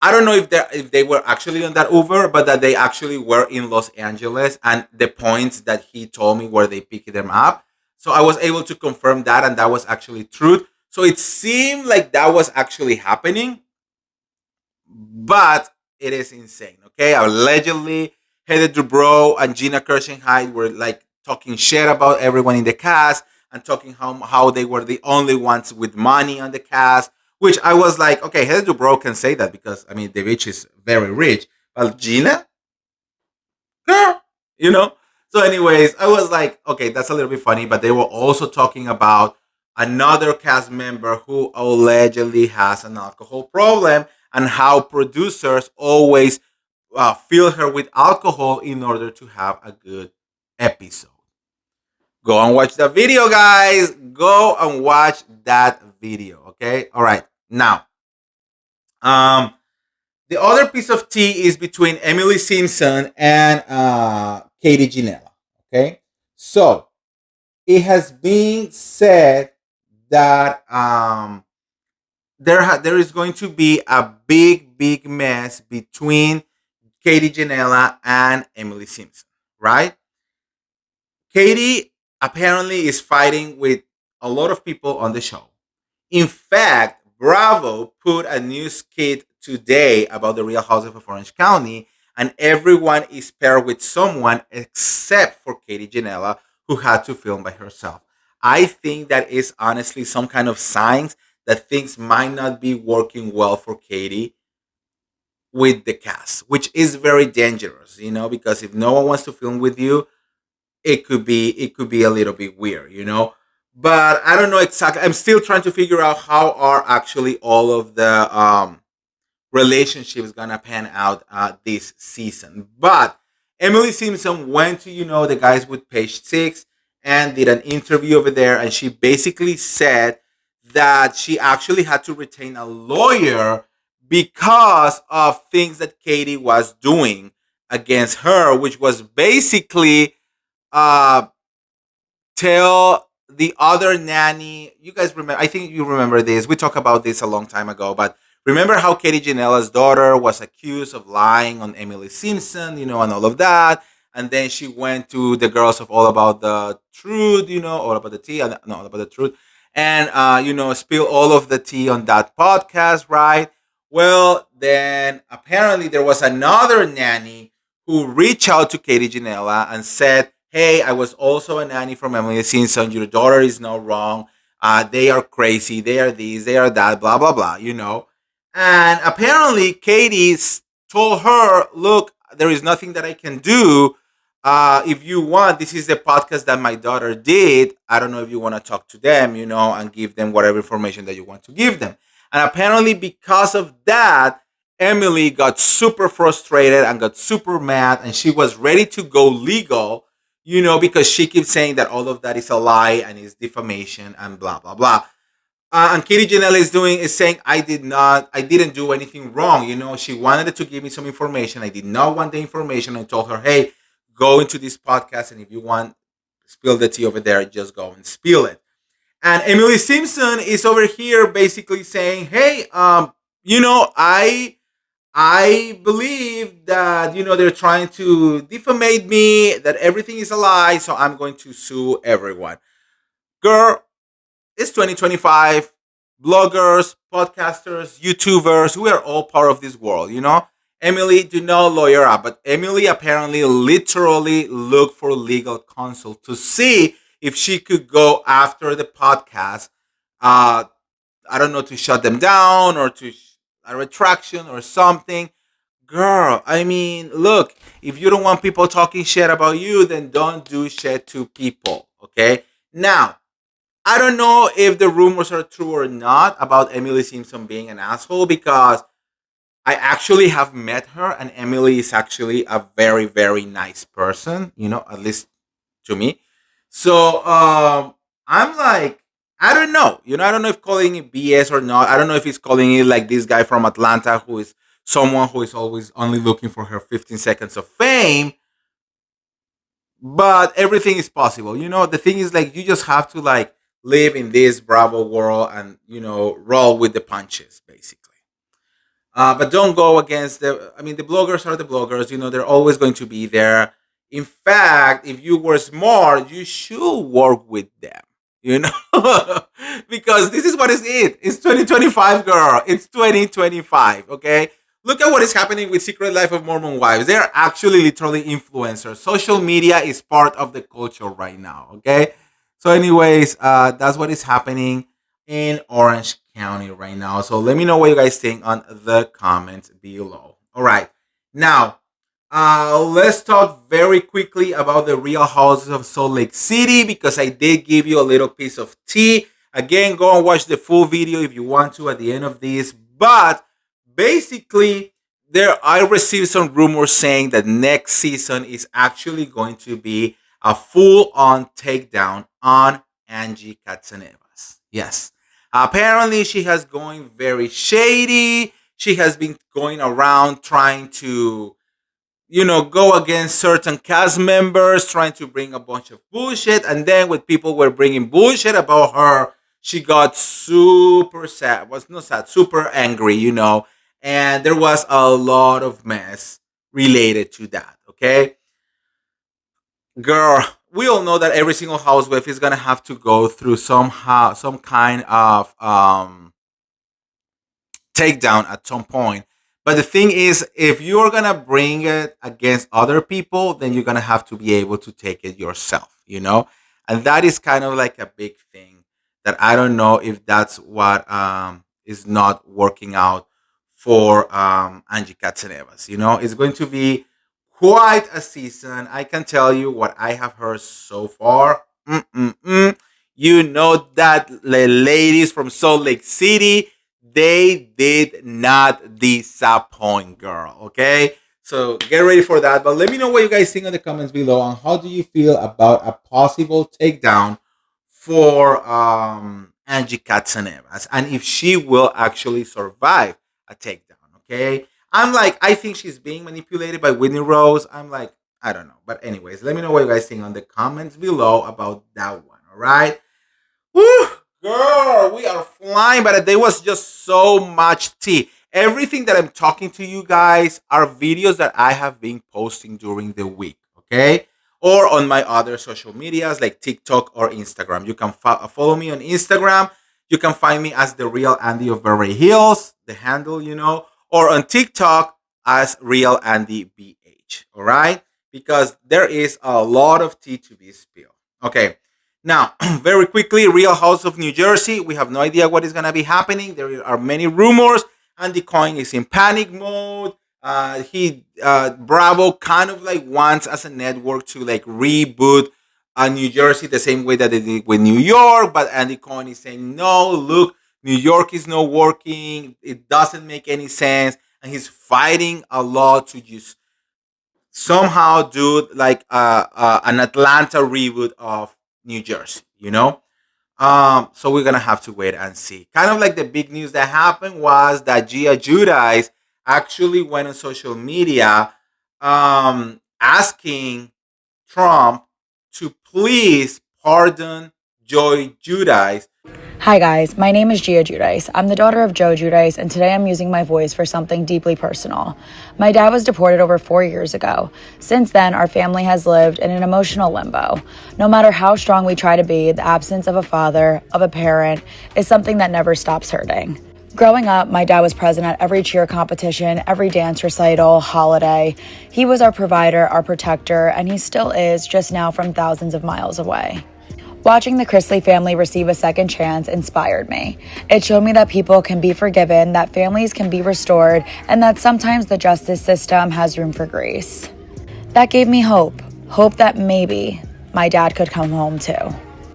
I don't know if they were actually on that Uber, but that they actually were in Los Angeles, and the points that he told me where they picked them up. So I was able to confirm that, and that was actually true. So it seemed like that was actually happening, but it is insane. Okay, allegedly, Heather Dubrow and Gina Kirschenheit were like talking shit about everyone in the cast and talking how they were the only ones with money on the cast. Which I was like, okay, Heather Dubrow can say that because I mean the bitch is very rich, but Gina, girl, you know. So, anyways, I was like, okay, that's a little bit funny, but they were also talking about another cast member who allegedly has an alcohol problem and how producers always fill her with alcohol in order to have a good episode. Go and watch the video, guys. Go and watch that video. Okay. All right. Now, um, the other piece of tea is between Emily Simpson and Katie Ginella. Okay. So it has been said that there is going to be a big mess between Katie Janela and Emily Simpson, right? Katie apparently is fighting with a lot of people on the show. In fact, Bravo put a new skit today about the Real Housewives of Orange County, and everyone is paired with someone except for Katie Janela, who had to film by herself. I think that is honestly some kind of signs that things might not be working well for Katie with the cast, which is very dangerous, because if no one wants to film with you, it could be a little bit weird, But I don't know exactly. I'm still trying to figure out how are actually all of the relationships gonna pan out this season. But Emily Simpson went to the guys with Page Six and did an interview over there, and she basically said that she actually had to retain a lawyer because of things that Katie was doing against her, which was basically uh, tell the other nanny. You guys remember? I think you remember this. We talked about this a long time ago, but remember how Katie Janela's daughter was accused of lying on Emily Simpson, and all of that. And then she went to the girls of All About the Truth, All About the Tea, no, All About the Truth, and spill all of the tea on that podcast, right? Well, then apparently there was another nanny who reached out to Katie Janela and said, "Hey, I was also a nanny from Emily Simpson. Your daughter is not wrong. They are crazy. They are these. They are that. Blah blah blah." And apparently, Katie told her, "Look, there is nothing that I can do. If you want, this is the podcast that my daughter did. I don't know if you want to talk to them, and give them whatever information that you want to give them." And apparently, because of that, Emily got super frustrated and got super mad, and she was ready to go legal, because she keeps saying that all of that is a lie and is defamation and blah blah blah. And Katie Janela is saying I didn't do anything wrong. She wanted to give me some information. I did not want the information. I told her, hey, go into this podcast, and if you want, spill the tea over there, just go and spill it. And Emily Simpson is over here basically saying, hey, I believe that they're trying to defamate me, that everything is a lie, so I'm going to sue everyone. Girl, it's 2025. Bloggers, podcasters, YouTubers, we are all part of this world, Emily, do not lawyer up, but Emily apparently literally looked for legal counsel to see if she could go after the podcast. I don't know, to shut them down or to a retraction or something. Girl, I mean, look, if you don't want people talking shit about you, then don't do shit to people, okay? Now, I don't know if the rumors are true or not about Emily Simpson being an asshole because I actually have met her and Emily is actually a very, very nice person, at least to me. So I'm like, I don't know. I don't know if calling it BS or not. I don't know if he's calling it like this guy from Atlanta who is someone who is always only looking for her 15 seconds of fame. But everything is possible. The thing is like you just have to like live in this Bravo world and roll with the punches basically. But don't go against the bloggers are the bloggers. They're always going to be there. In fact, if you were smart, you should work with them, you know, because this is what is it. It's 2025, girl. It's 2025, okay? Look at what is happening with Secret Life of Mormon Wives. They're actually literally influencers. Social media is part of the culture right now, okay? So anyways, that's what is happening in Orange County right now. So let me know what you guys think on the comments below. All right. Now, let's talk very quickly about the Real Houses of Salt Lake City because I did give you a little piece of tea. Again, go and watch the full video if you want to at the end of this. But basically, I received some rumors saying that next season is actually going to be a full-on takedown on Angie Katzenevas. Yes. Apparently, she has going very shady. She has been going around trying to, go against certain cast members, trying to bring a bunch of bullshit. And then when people were bringing bullshit about her, she got super sad. Was not sad, super angry, And there was a lot of mess related to that, okay? Girl, we all know that every single housewife is gonna have to go through some kind of takedown at some point. But the thing is, if you're gonna bring it against other people, then you're gonna have to be able to take it yourself, And that is kind of like a big thing that I don't know if that's what is not working out for Angie Katzenevas. It's going to be quite a season. I can tell you what I have heard so far. You know that the ladies from Salt Lake City, they did not disappoint, girl. Okay? So get ready for that. But let me know what you guys think in the comments below. And how do you feel about a possible takedown for Angie Katzenevas? And if she will actually survive a takedown, okay? I think she's being manipulated by Whitney Rose. I don't know. But anyways, let me know what you guys think on the comments below about that one, all right? Woo! Girl, we are flying, but there was just so much tea. Everything that I'm talking to you guys are videos that I have been posting during the week, okay? Or on my other social medias like TikTok or Instagram. You can follow me on Instagram. You can find me as The Real Andy of Beverly Hills, the handle, or on TikTok as Real Andy BH, all right? Because there is a lot of tea to be spilled. Okay, now, very quickly, Real House of New Jersey. We have no idea what is going to be happening. There are many rumors. Andy Cohen is in panic mode. Bravo kind of like wants as a network to like reboot New Jersey the same way that they did with New York. But Andy Cohen is saying, no, look, New York is not working. It doesn't make any sense. And he's fighting a lot to just somehow do like an Atlanta reboot of New Jersey, So we're going to have to wait and see. Kind of like the big news that happened was that Gia Giudice actually went on social media asking Trump to please pardon Joy Giudice. Hi guys, my name is Gia Giudice. I'm the daughter of Joe Giudice, and today I'm using my voice for something deeply personal. My dad was deported over 4 years ago. Since then, our family has lived in an emotional limbo. No matter how strong we try to be, the absence of a father, of a parent, is something that never stops hurting. Growing up, my dad was present at every cheer competition, every dance recital, holiday. He was our provider, our protector, and he still is, just now from thousands of miles away. Watching the Kemsley family receive a second chance inspired me. It showed me that people can be forgiven, that families can be restored, and that sometimes the justice system has room for grace. That gave me hope that maybe my dad could come home too.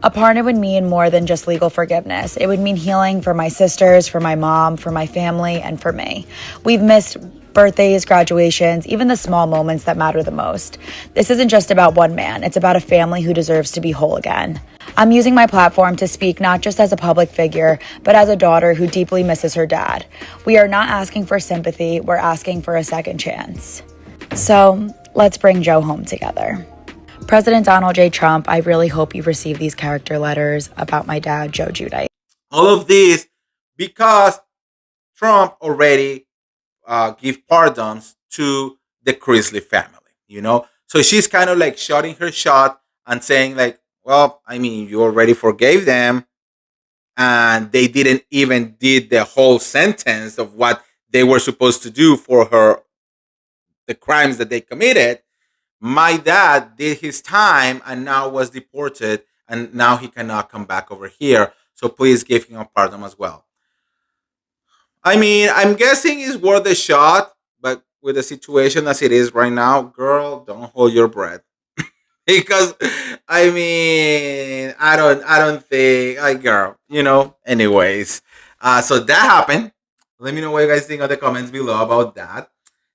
A pardon would mean more than just legal forgiveness. It would mean healing for my sisters, for my mom, for my family, and for me. We've missed birthdays, graduations, even the small moments that matter the most. This isn't just about one man. It's about a family who deserves to be whole again. I'm using my platform to speak not just as a public figure, but as a daughter who deeply misses her dad. We are not asking for sympathy. We're asking for a second chance. So let's bring Joe home together. President Donald J. Trump, I really hope you've received these character letters about my dad, Joe Giudice. All of this because Trump already give pardons to the Kemsley family, So she's kind of like shooting her shot and saying like, well, I mean, you already forgave them and they didn't even did the whole sentence of what they were supposed to do for the crimes that they committed. My dad did his time and now was deported and now he cannot come back over here. So please give him a pardon as well. I mean, I'm guessing it's worth a shot, but with the situation as it is right now, girl, don't hold your breath. Because I mean, I don't think, like, girl, Anyways, so that happened. Let me know what you guys think in the comments below about that.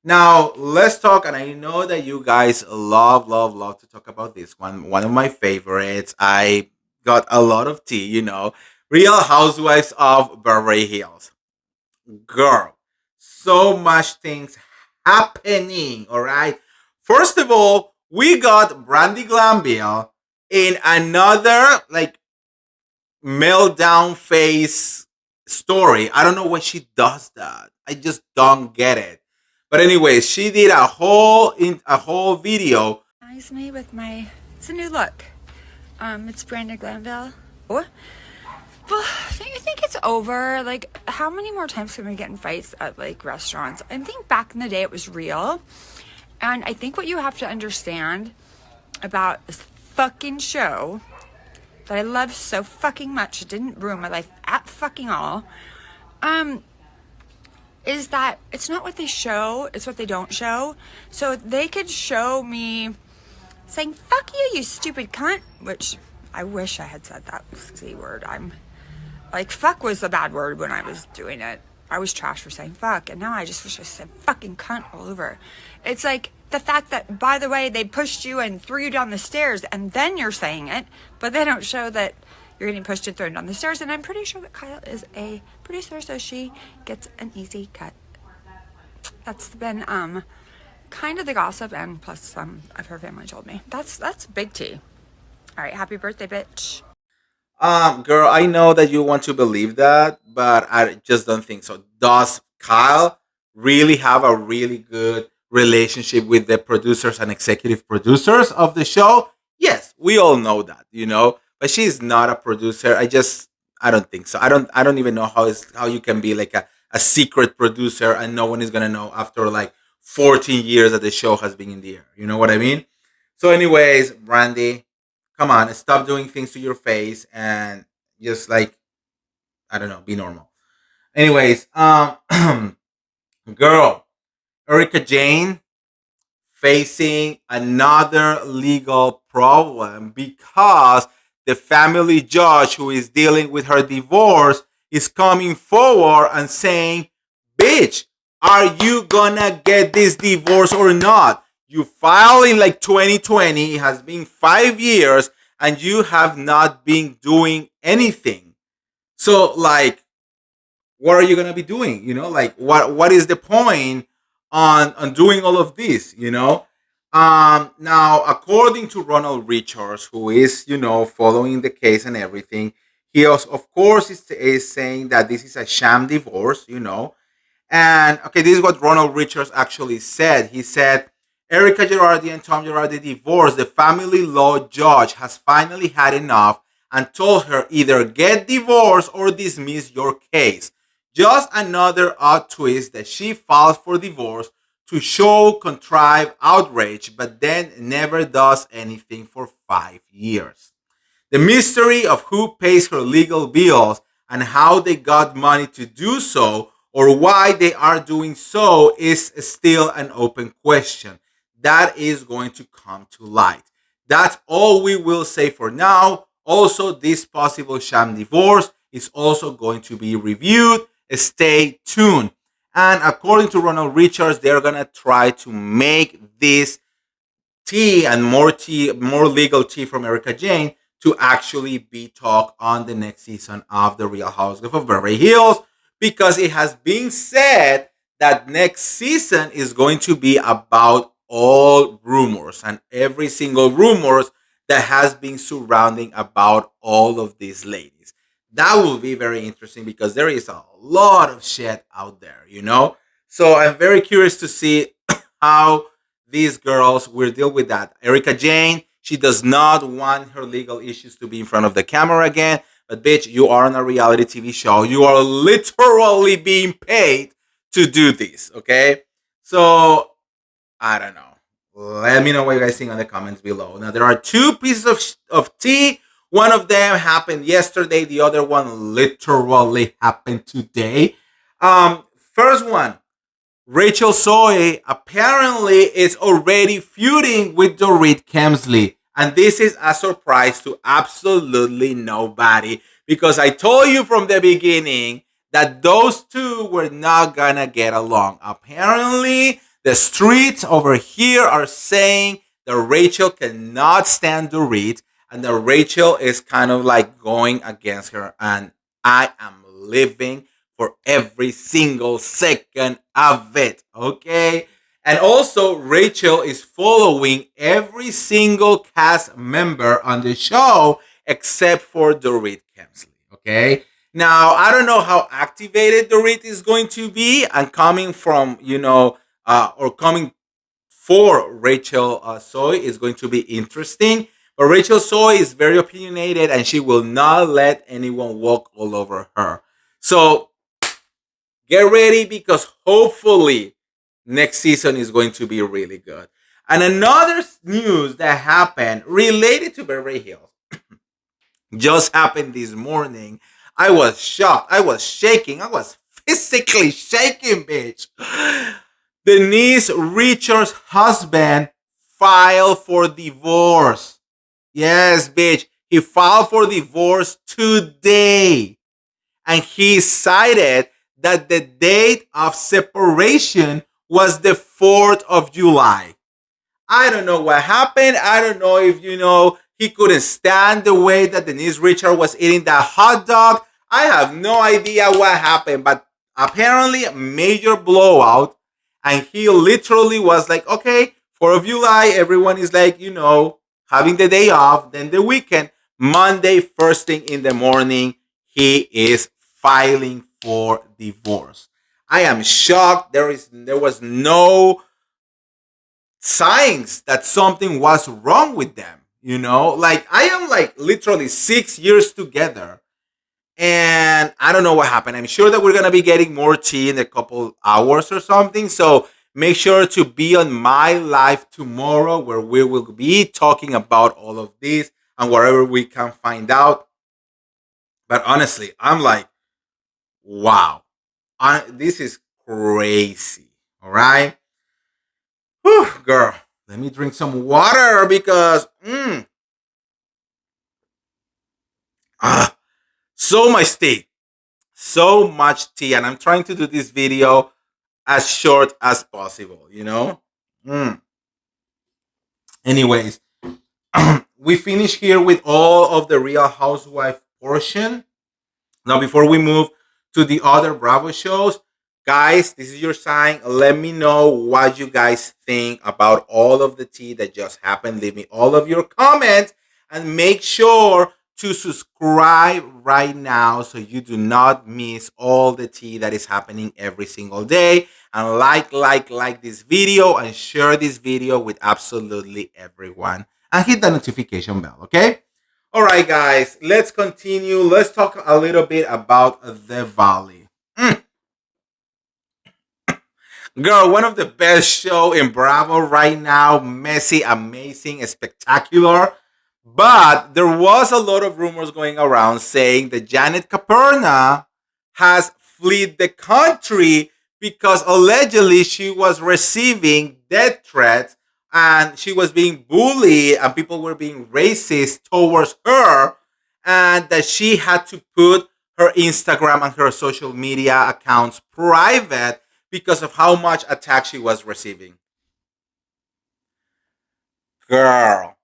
Now let's talk, and I know that you guys love to talk about this one. One of my favorites. I got a lot of tea. Real Housewives of Beverly Hills. Girl, so much things happening. All right. First of all, we got Brandy Glanville in another like meltdown phase story. I don't know why she does that. I just don't get it. But anyway, she did a whole video. Nice me with it's a new look. It's Brandy Glanville. Well, don't you think it's over? Like, how many more times can we get in fights at like restaurants? I think back in the day it was real. And I think what you have to understand about this fucking show that I love so fucking much, it didn't ruin my life at fucking all, is that it's not what they show, it's what they don't show. So they could show me saying, fuck you, you stupid cunt, which I wish I had said that C word. I'm like, fuck was a bad word when I was doing it. I was trash for saying fuck, and now I just wish I said fucking cunt all over. It's like the fact that, by the way, they pushed you and threw you down the stairs, and then you're saying it, but they don't show that you're getting pushed and thrown down the stairs. And I'm pretty sure that Kyle is a producer, so she gets an easy cut. That's been kind of the gossip, and plus some of her family told me. That's big T. All right, happy birthday, bitch. Girl, I know that you want to believe that, but I just don't think so. Does Kyle really have a really good relationship with the producers and executive producers of the show? Yes, we all know that, but she's not a producer. I don't think so. I don't even know how you can be like a secret producer and no one is gonna know after like 14 years that the show has been in the air. You know what I mean? So anyways, Brandy, come on, stop doing things to your face and just like, I don't know, be normal. Anyways, girl, Erika Jayne facing another legal problem because the family judge who is dealing with her divorce is coming forward and saying, bitch, are you gonna get this divorce or not? You filed in like 2020. It has been 5 years and you have not been doing anything. So like, what are you going to be doing? Like what is the point on doing all of this, Now, according to Ronald Richards, who is, following the case and everything, he also, of course, is saying that this is a sham divorce, And okay, this is what Ronald Richards actually said. He said, Erika Girardi and Tom Girardi divorced. The family law judge has finally had enough and told her either get divorced or dismiss your case. Just another odd twist that she filed for divorce to show contrived outrage, but then never does anything for 5 years. The mystery of who pays her legal bills and how they got money to do so or why they are doing so is still an open question. That is going to come to light. That's all we will say for now. Also, this possible sham divorce is also going to be reviewed. Stay tuned. And according to Ronald Richards, they're going to try to make this tea, more legal tea from Erica Jane to actually be talked on the next season of The Real Housewives of Beverly Hills, because it has been said that next season is going to be about all rumors and every single rumors that has been surrounding about all of these ladies. That will be very interesting because there is a lot of shit out there, you know? So I'm very curious to see how these girls will deal with that. Erica Jane, she does not want her legal issues to be in front of the camera again. But bitch, you are on a reality TV show. You are literally being paid to do this, okay? So, I don't know. Let me know what you guys think on the comments below. Now, there are two pieces of tea. One of them happened yesterday. The other one literally happened today. First one, Rachel Zoe apparently is already feuding with Dorit Kemsley. And this is a surprise to absolutely nobody, because I told you from the beginning that those two were not gonna get along. Apparently, the streets over here are saying that Rachel cannot stand Dorit and that Rachel is kind of like going against her. And I am living for every single second of it, okay? And also, Rachel is following every single cast member on the show except for Dorit Kemsley, okay? Now, I don't know how activated Dorit is going to be, and coming from, or coming for Rachel Soy is going to be interesting. But Rachel Soy is very opinionated and she will not let anyone walk all over her. So get ready, because hopefully next season is going to be really good. And another news that happened related to Beverly Hills just happened this morning. I was shocked. I was shaking. I was physically shaking, bitch. Denise Richards' husband filed for divorce. Yes, bitch. He filed for divorce today. And he cited that the date of separation was the 4th of July. I don't know what happened. I don't know if, he couldn't stand the way that Denise Richards was eating that hot dog. I have no idea what happened, but apparently a major blowout. And he literally was like, okay, 4th of July, everyone is like, having the day off. Then the weekend, Monday, first thing in the morning, he is filing for divorce. I am shocked. There was no signs that something was wrong with them. Like, I am like literally 6 years together, and I don't know what happened. I'm sure that we're gonna be getting more tea in a couple hours or something. So make sure to be on my live tomorrow, where we will be talking about all of this and whatever we can find out. But honestly, I'm like, wow, this is crazy. All right. Whew, girl, let me drink some water because so much tea. So much tea. And I'm trying to do this video as short as possible. Anyways, we finish here with all of the Real Housewife portion. Now, before we move to the other Bravo shows, guys, this is your sign. Let me know what you guys think about all of the tea that just happened. Leave me all of your comments and make sure to subscribe right now so you do not miss all the tea that is happening every single day. And like this video and share this video with absolutely everyone. And hit the notification bell, okay? All right, guys, let's continue. Let's talk a little bit about the Valley. Girl, one of the best show in Bravo right now. Messy, amazing, spectacular. But there was a lot of rumors going around saying that Janet Caperna has fled the country because allegedly she was receiving death threats and she was being bullied and people were being racist towards her, and that she had to put her Instagram and her social media accounts private because of how much attack she was receiving. Girl,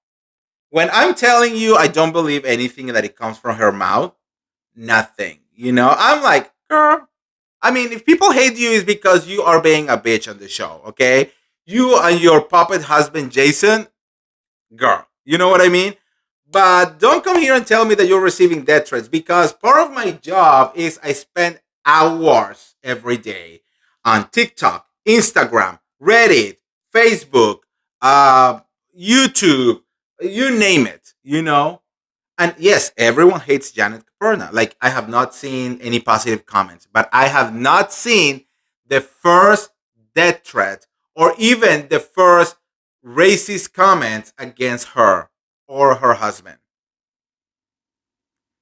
when I'm telling you I don't believe anything that it comes from her mouth, nothing. I'm like, girl, I mean, if people hate you, it's because you are being a bitch on the show, okay? You and your puppet husband, Jason, girl, you know what I mean? But don't come here and tell me that you're receiving death threats, because part of my job is I spend hours every day on TikTok, Instagram, Reddit, Facebook, uh, YouTube, you name it. And yes, everyone hates Janet Caperna. Like, I have not seen any positive comments, but I have not seen the first death threat or even the first racist comments against her or her husband.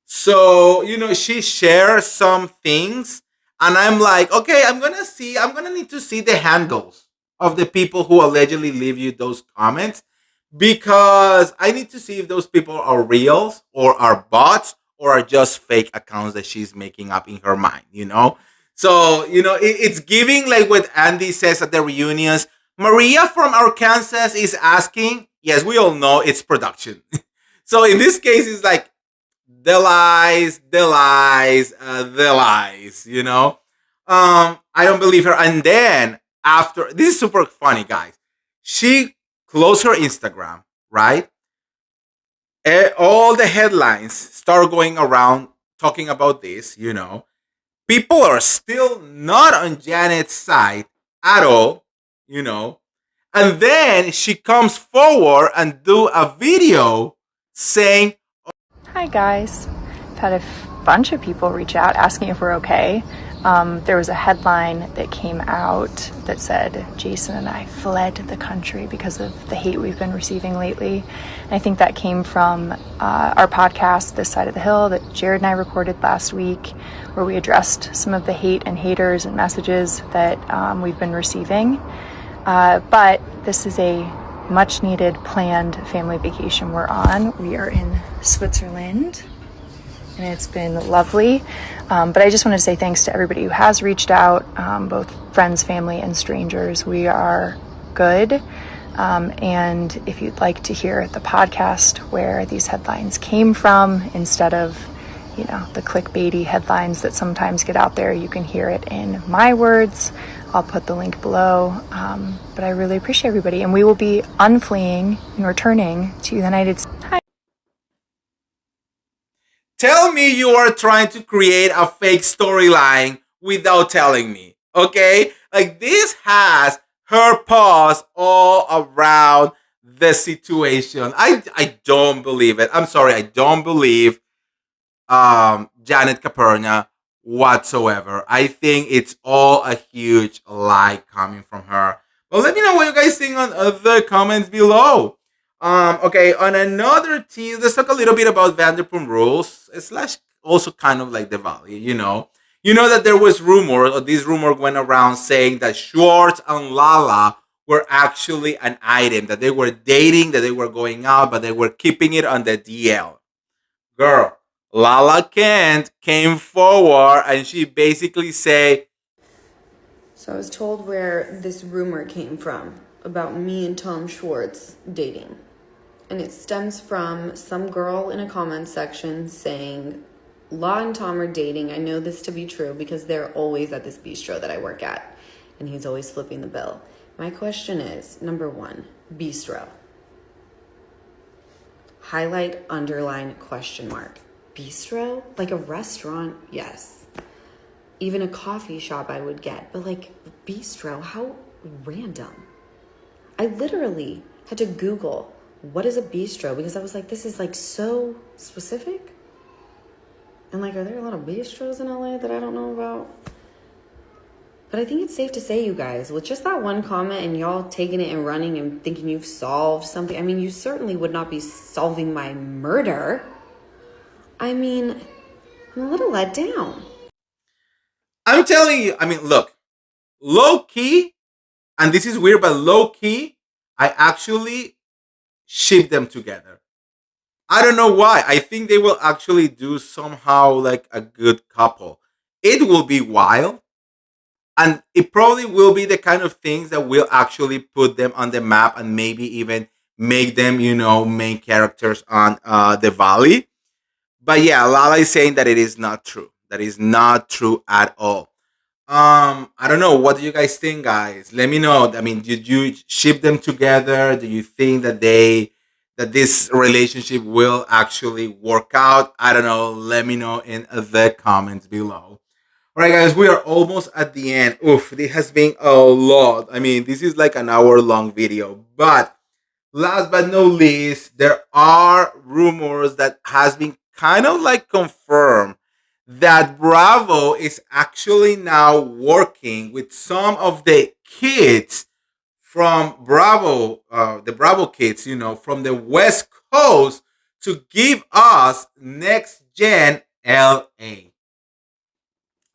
So, she shares some things, and I'm like, okay, I'm gonna need to see the handles of the people who allegedly leave you those comments, because I need to see if those people are reals or are bots or are just fake accounts that she's making up in her mind. So, it's giving like what Andy says at the reunions. Maria from Arkansas is asking, yes, we all know it's production. So in this case, it's like, the lies, the lies, the lies. I don't believe her. And then after, this is super funny, guys. She closed her Instagram, right? All the headlines start going around talking about this. People are still not on Janet's side at all. And then she comes forward and do a video saying, Hi guys. I've had a bunch of people reach out asking if we're okay. There was a headline that came out that said, Jason and I fled the country because of the hate we've been receiving lately. And I think that came from our podcast, This Side of the Hill, that Jared and I recorded last week, where we addressed some of the hate and haters and messages that we've been receiving. But this is a much needed planned family vacation we're on. We are in Switzerland and it's been lovely. But I just wanted to say thanks to everybody who has reached out, both friends, family, and strangers. We are good. And if you'd like to hear the podcast where these headlines came from, instead of, the clickbaity headlines that sometimes get out there, you can hear it in my words. I'll put the link below. But I really appreciate everybody. And we will be unfleeing and returning to the United States. Hi. Tell me you are trying to create a fake storyline without telling me, okay? Like, this has her paws all around the situation. I don't believe it. I'm sorry, I don't believe Janet Caperna whatsoever. I think it's all a huge lie coming from her. But let me know what you guys think on the comments below. Okay, on another team, let's talk a little bit about Vanderpump Rules, slash also kind of like the Valley, You know that there was rumor, or this rumor went around saying that Schwartz and Lala were actually an item, that they were dating, that they were going out, but they were keeping it on the DL. Girl, Lala Kent came forward and she basically said, so I was told where this rumor came from about me and Tom Schwartz dating. And it stems from some girl in a comment section saying, Law and Tom are dating. I know this to be true because they're always at this bistro that I work at. And he's always flipping the bill. My question is, number one, bistro. Highlight, underline, question mark. Bistro? Like a restaurant? Yes. Even a coffee shop I would get. But like, bistro? How random. I literally had to Google, what is a bistro? Because I was like, this is like so specific. And like, are there a lot of bistros in LA that I don't know about? But I think it's safe to say, you guys, with just that one comment and y'all taking it and running and thinking you've solved something, I mean, you certainly would not be solving my murder. I mean, I'm a little let down. I'm telling you, I mean, look, low key, and this is weird, but low key, I actually ship them together. I don't know why. I think they will actually do somehow like a good couple. It will be wild, and it probably will be the kind of things that will actually put them on the map and maybe even make them, main characters on the Valley. But yeah, Lala is saying that it is not true. That is not true at all. I don't know. What do you guys think, guys? Let me know. I mean, did you ship them together? Do you think that this relationship will actually work out? I don't know. Let me know in the comments below. All right, guys, we are almost at the end. Oof, this has been a lot. I mean, this is like an hour long video, but last but not least, there are rumors that has been kind of like confirmed that Bravo is actually now working with some of the kids from Bravo, the Bravo kids, from the West Coast to give us next gen LA.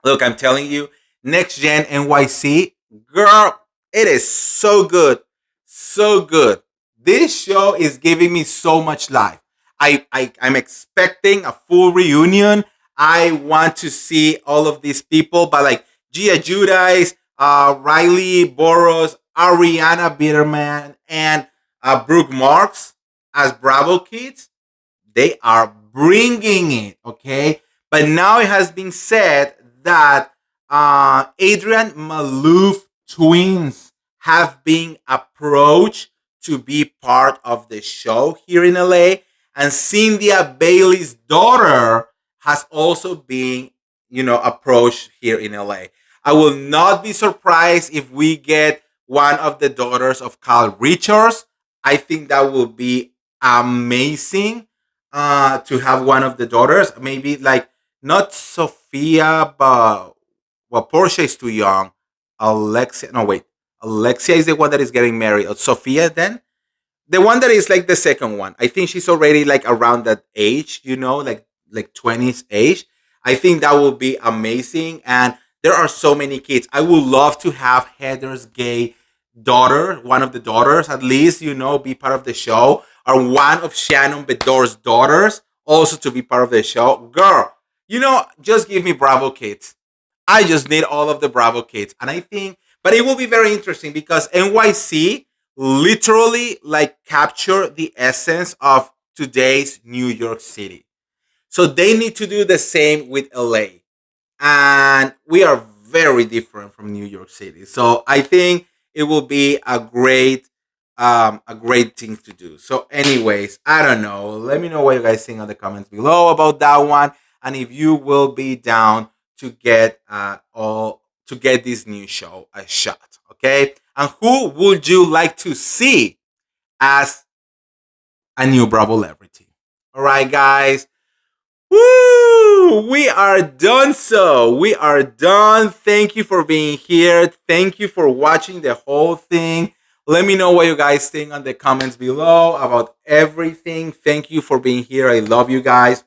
Look, I'm telling you, next gen NYC, girl, it is so good. So good. This show is giving me so much life. I'm expecting a full reunion. I want to see all of these people, but like Gia Judice, Riley Boros, Ariana Bitterman, and Brooke Marks as Bravo kids, they are bringing it, okay? But now it has been said that Adrian Malouf twins have been approached to be part of the show here in LA. And Cynthia Bailey's daughter has also been, approached here in LA. I will not be surprised if we get one of the daughters of Kyle Richards. I think that will be amazing to have one of the daughters. Maybe like not Sophia, but well, Portia is too young. Alexia, no wait, Alexia is the one that is getting married. Sophia, then the one that is like the second one. I think she's already like around that age, like 20s age. I think that will be amazing. And there are so many kids. I would love to have Heather's gay daughter, one of the daughters, at least, be part of the show, or one of Shannon Bedore's daughters also to be part of the show. Girl, just give me Bravo kids. I just need all of the Bravo kids. And I think, but it will be very interesting because NYC literally like capture the essence of today's New York City. So they need to do the same with LA. And we are very different from New York City. So I think it will be a great thing to do. So, anyways, I don't know. Let me know what you guys think in the comments below about that one, and if you will be down to get to get this new show a shot. Okay, and who would you like to see as a new Bravo celebrity? All right, guys. Woo! We are done. So we are done. Thank you for being here. Thank you for watching the whole thing. Let me know what you guys think on the comments below about everything. Thank you for being here. I love you guys.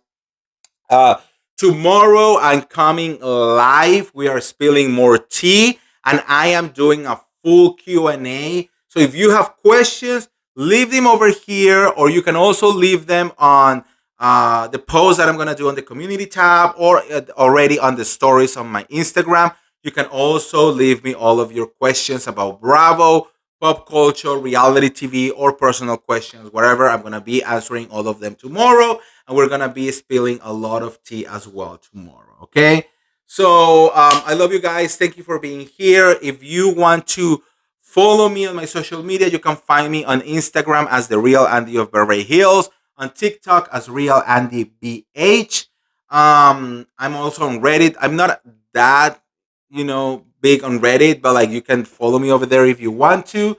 Uh, Tomorrow I'm coming live. We are spilling more tea, and I am doing a full Q&A. So if you have questions, leave them over here, or you can also leave them on the post that I'm going to do on the community tab, or already on the stories on my Instagram. You can also leave me all of your questions about Bravo, pop culture, reality TV, or personal questions, whatever. I'm going to be answering all of them tomorrow. And we're going to be spilling a lot of tea as well tomorrow. Okay. So I love you guys. Thank you for being here. If you want to follow me on my social media, you can find me on Instagram as The Real Andy of Beverly Hills, on TikTok as Real Andy BH. I'm also on Reddit. I'm not that, big on Reddit, but like you can follow me over there if you want to.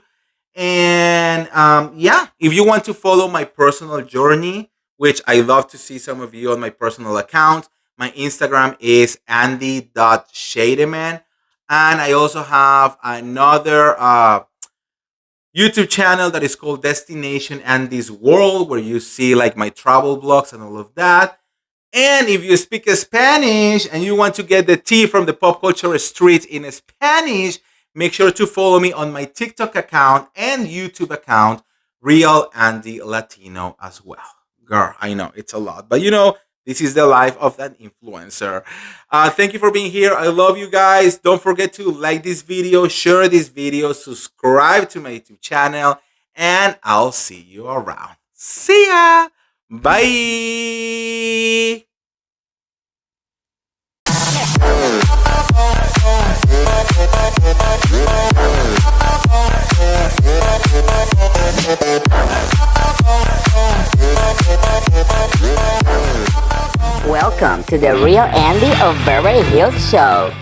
And yeah, if you want to follow my personal journey, which I love to see some of you on my personal account, my Instagram is andy.shademan. And I also have another YouTube channel that is called Destination Andy's World, where you see like my travel blogs and all of that. And if you speak Spanish and you want to get the tea from the pop culture street in Spanish, make sure to follow me on my TikTok account and YouTube account, Real Andy Latino as well. Girl, I know it's a lot, but you know, this is the life of an influencer. Thank you for being here. I love you guys. Don't forget to like this video, share this video, subscribe to my YouTube channel, and I'll see you around. See ya. Bye. Welcome to the Real Andy of Beverly Hills Show.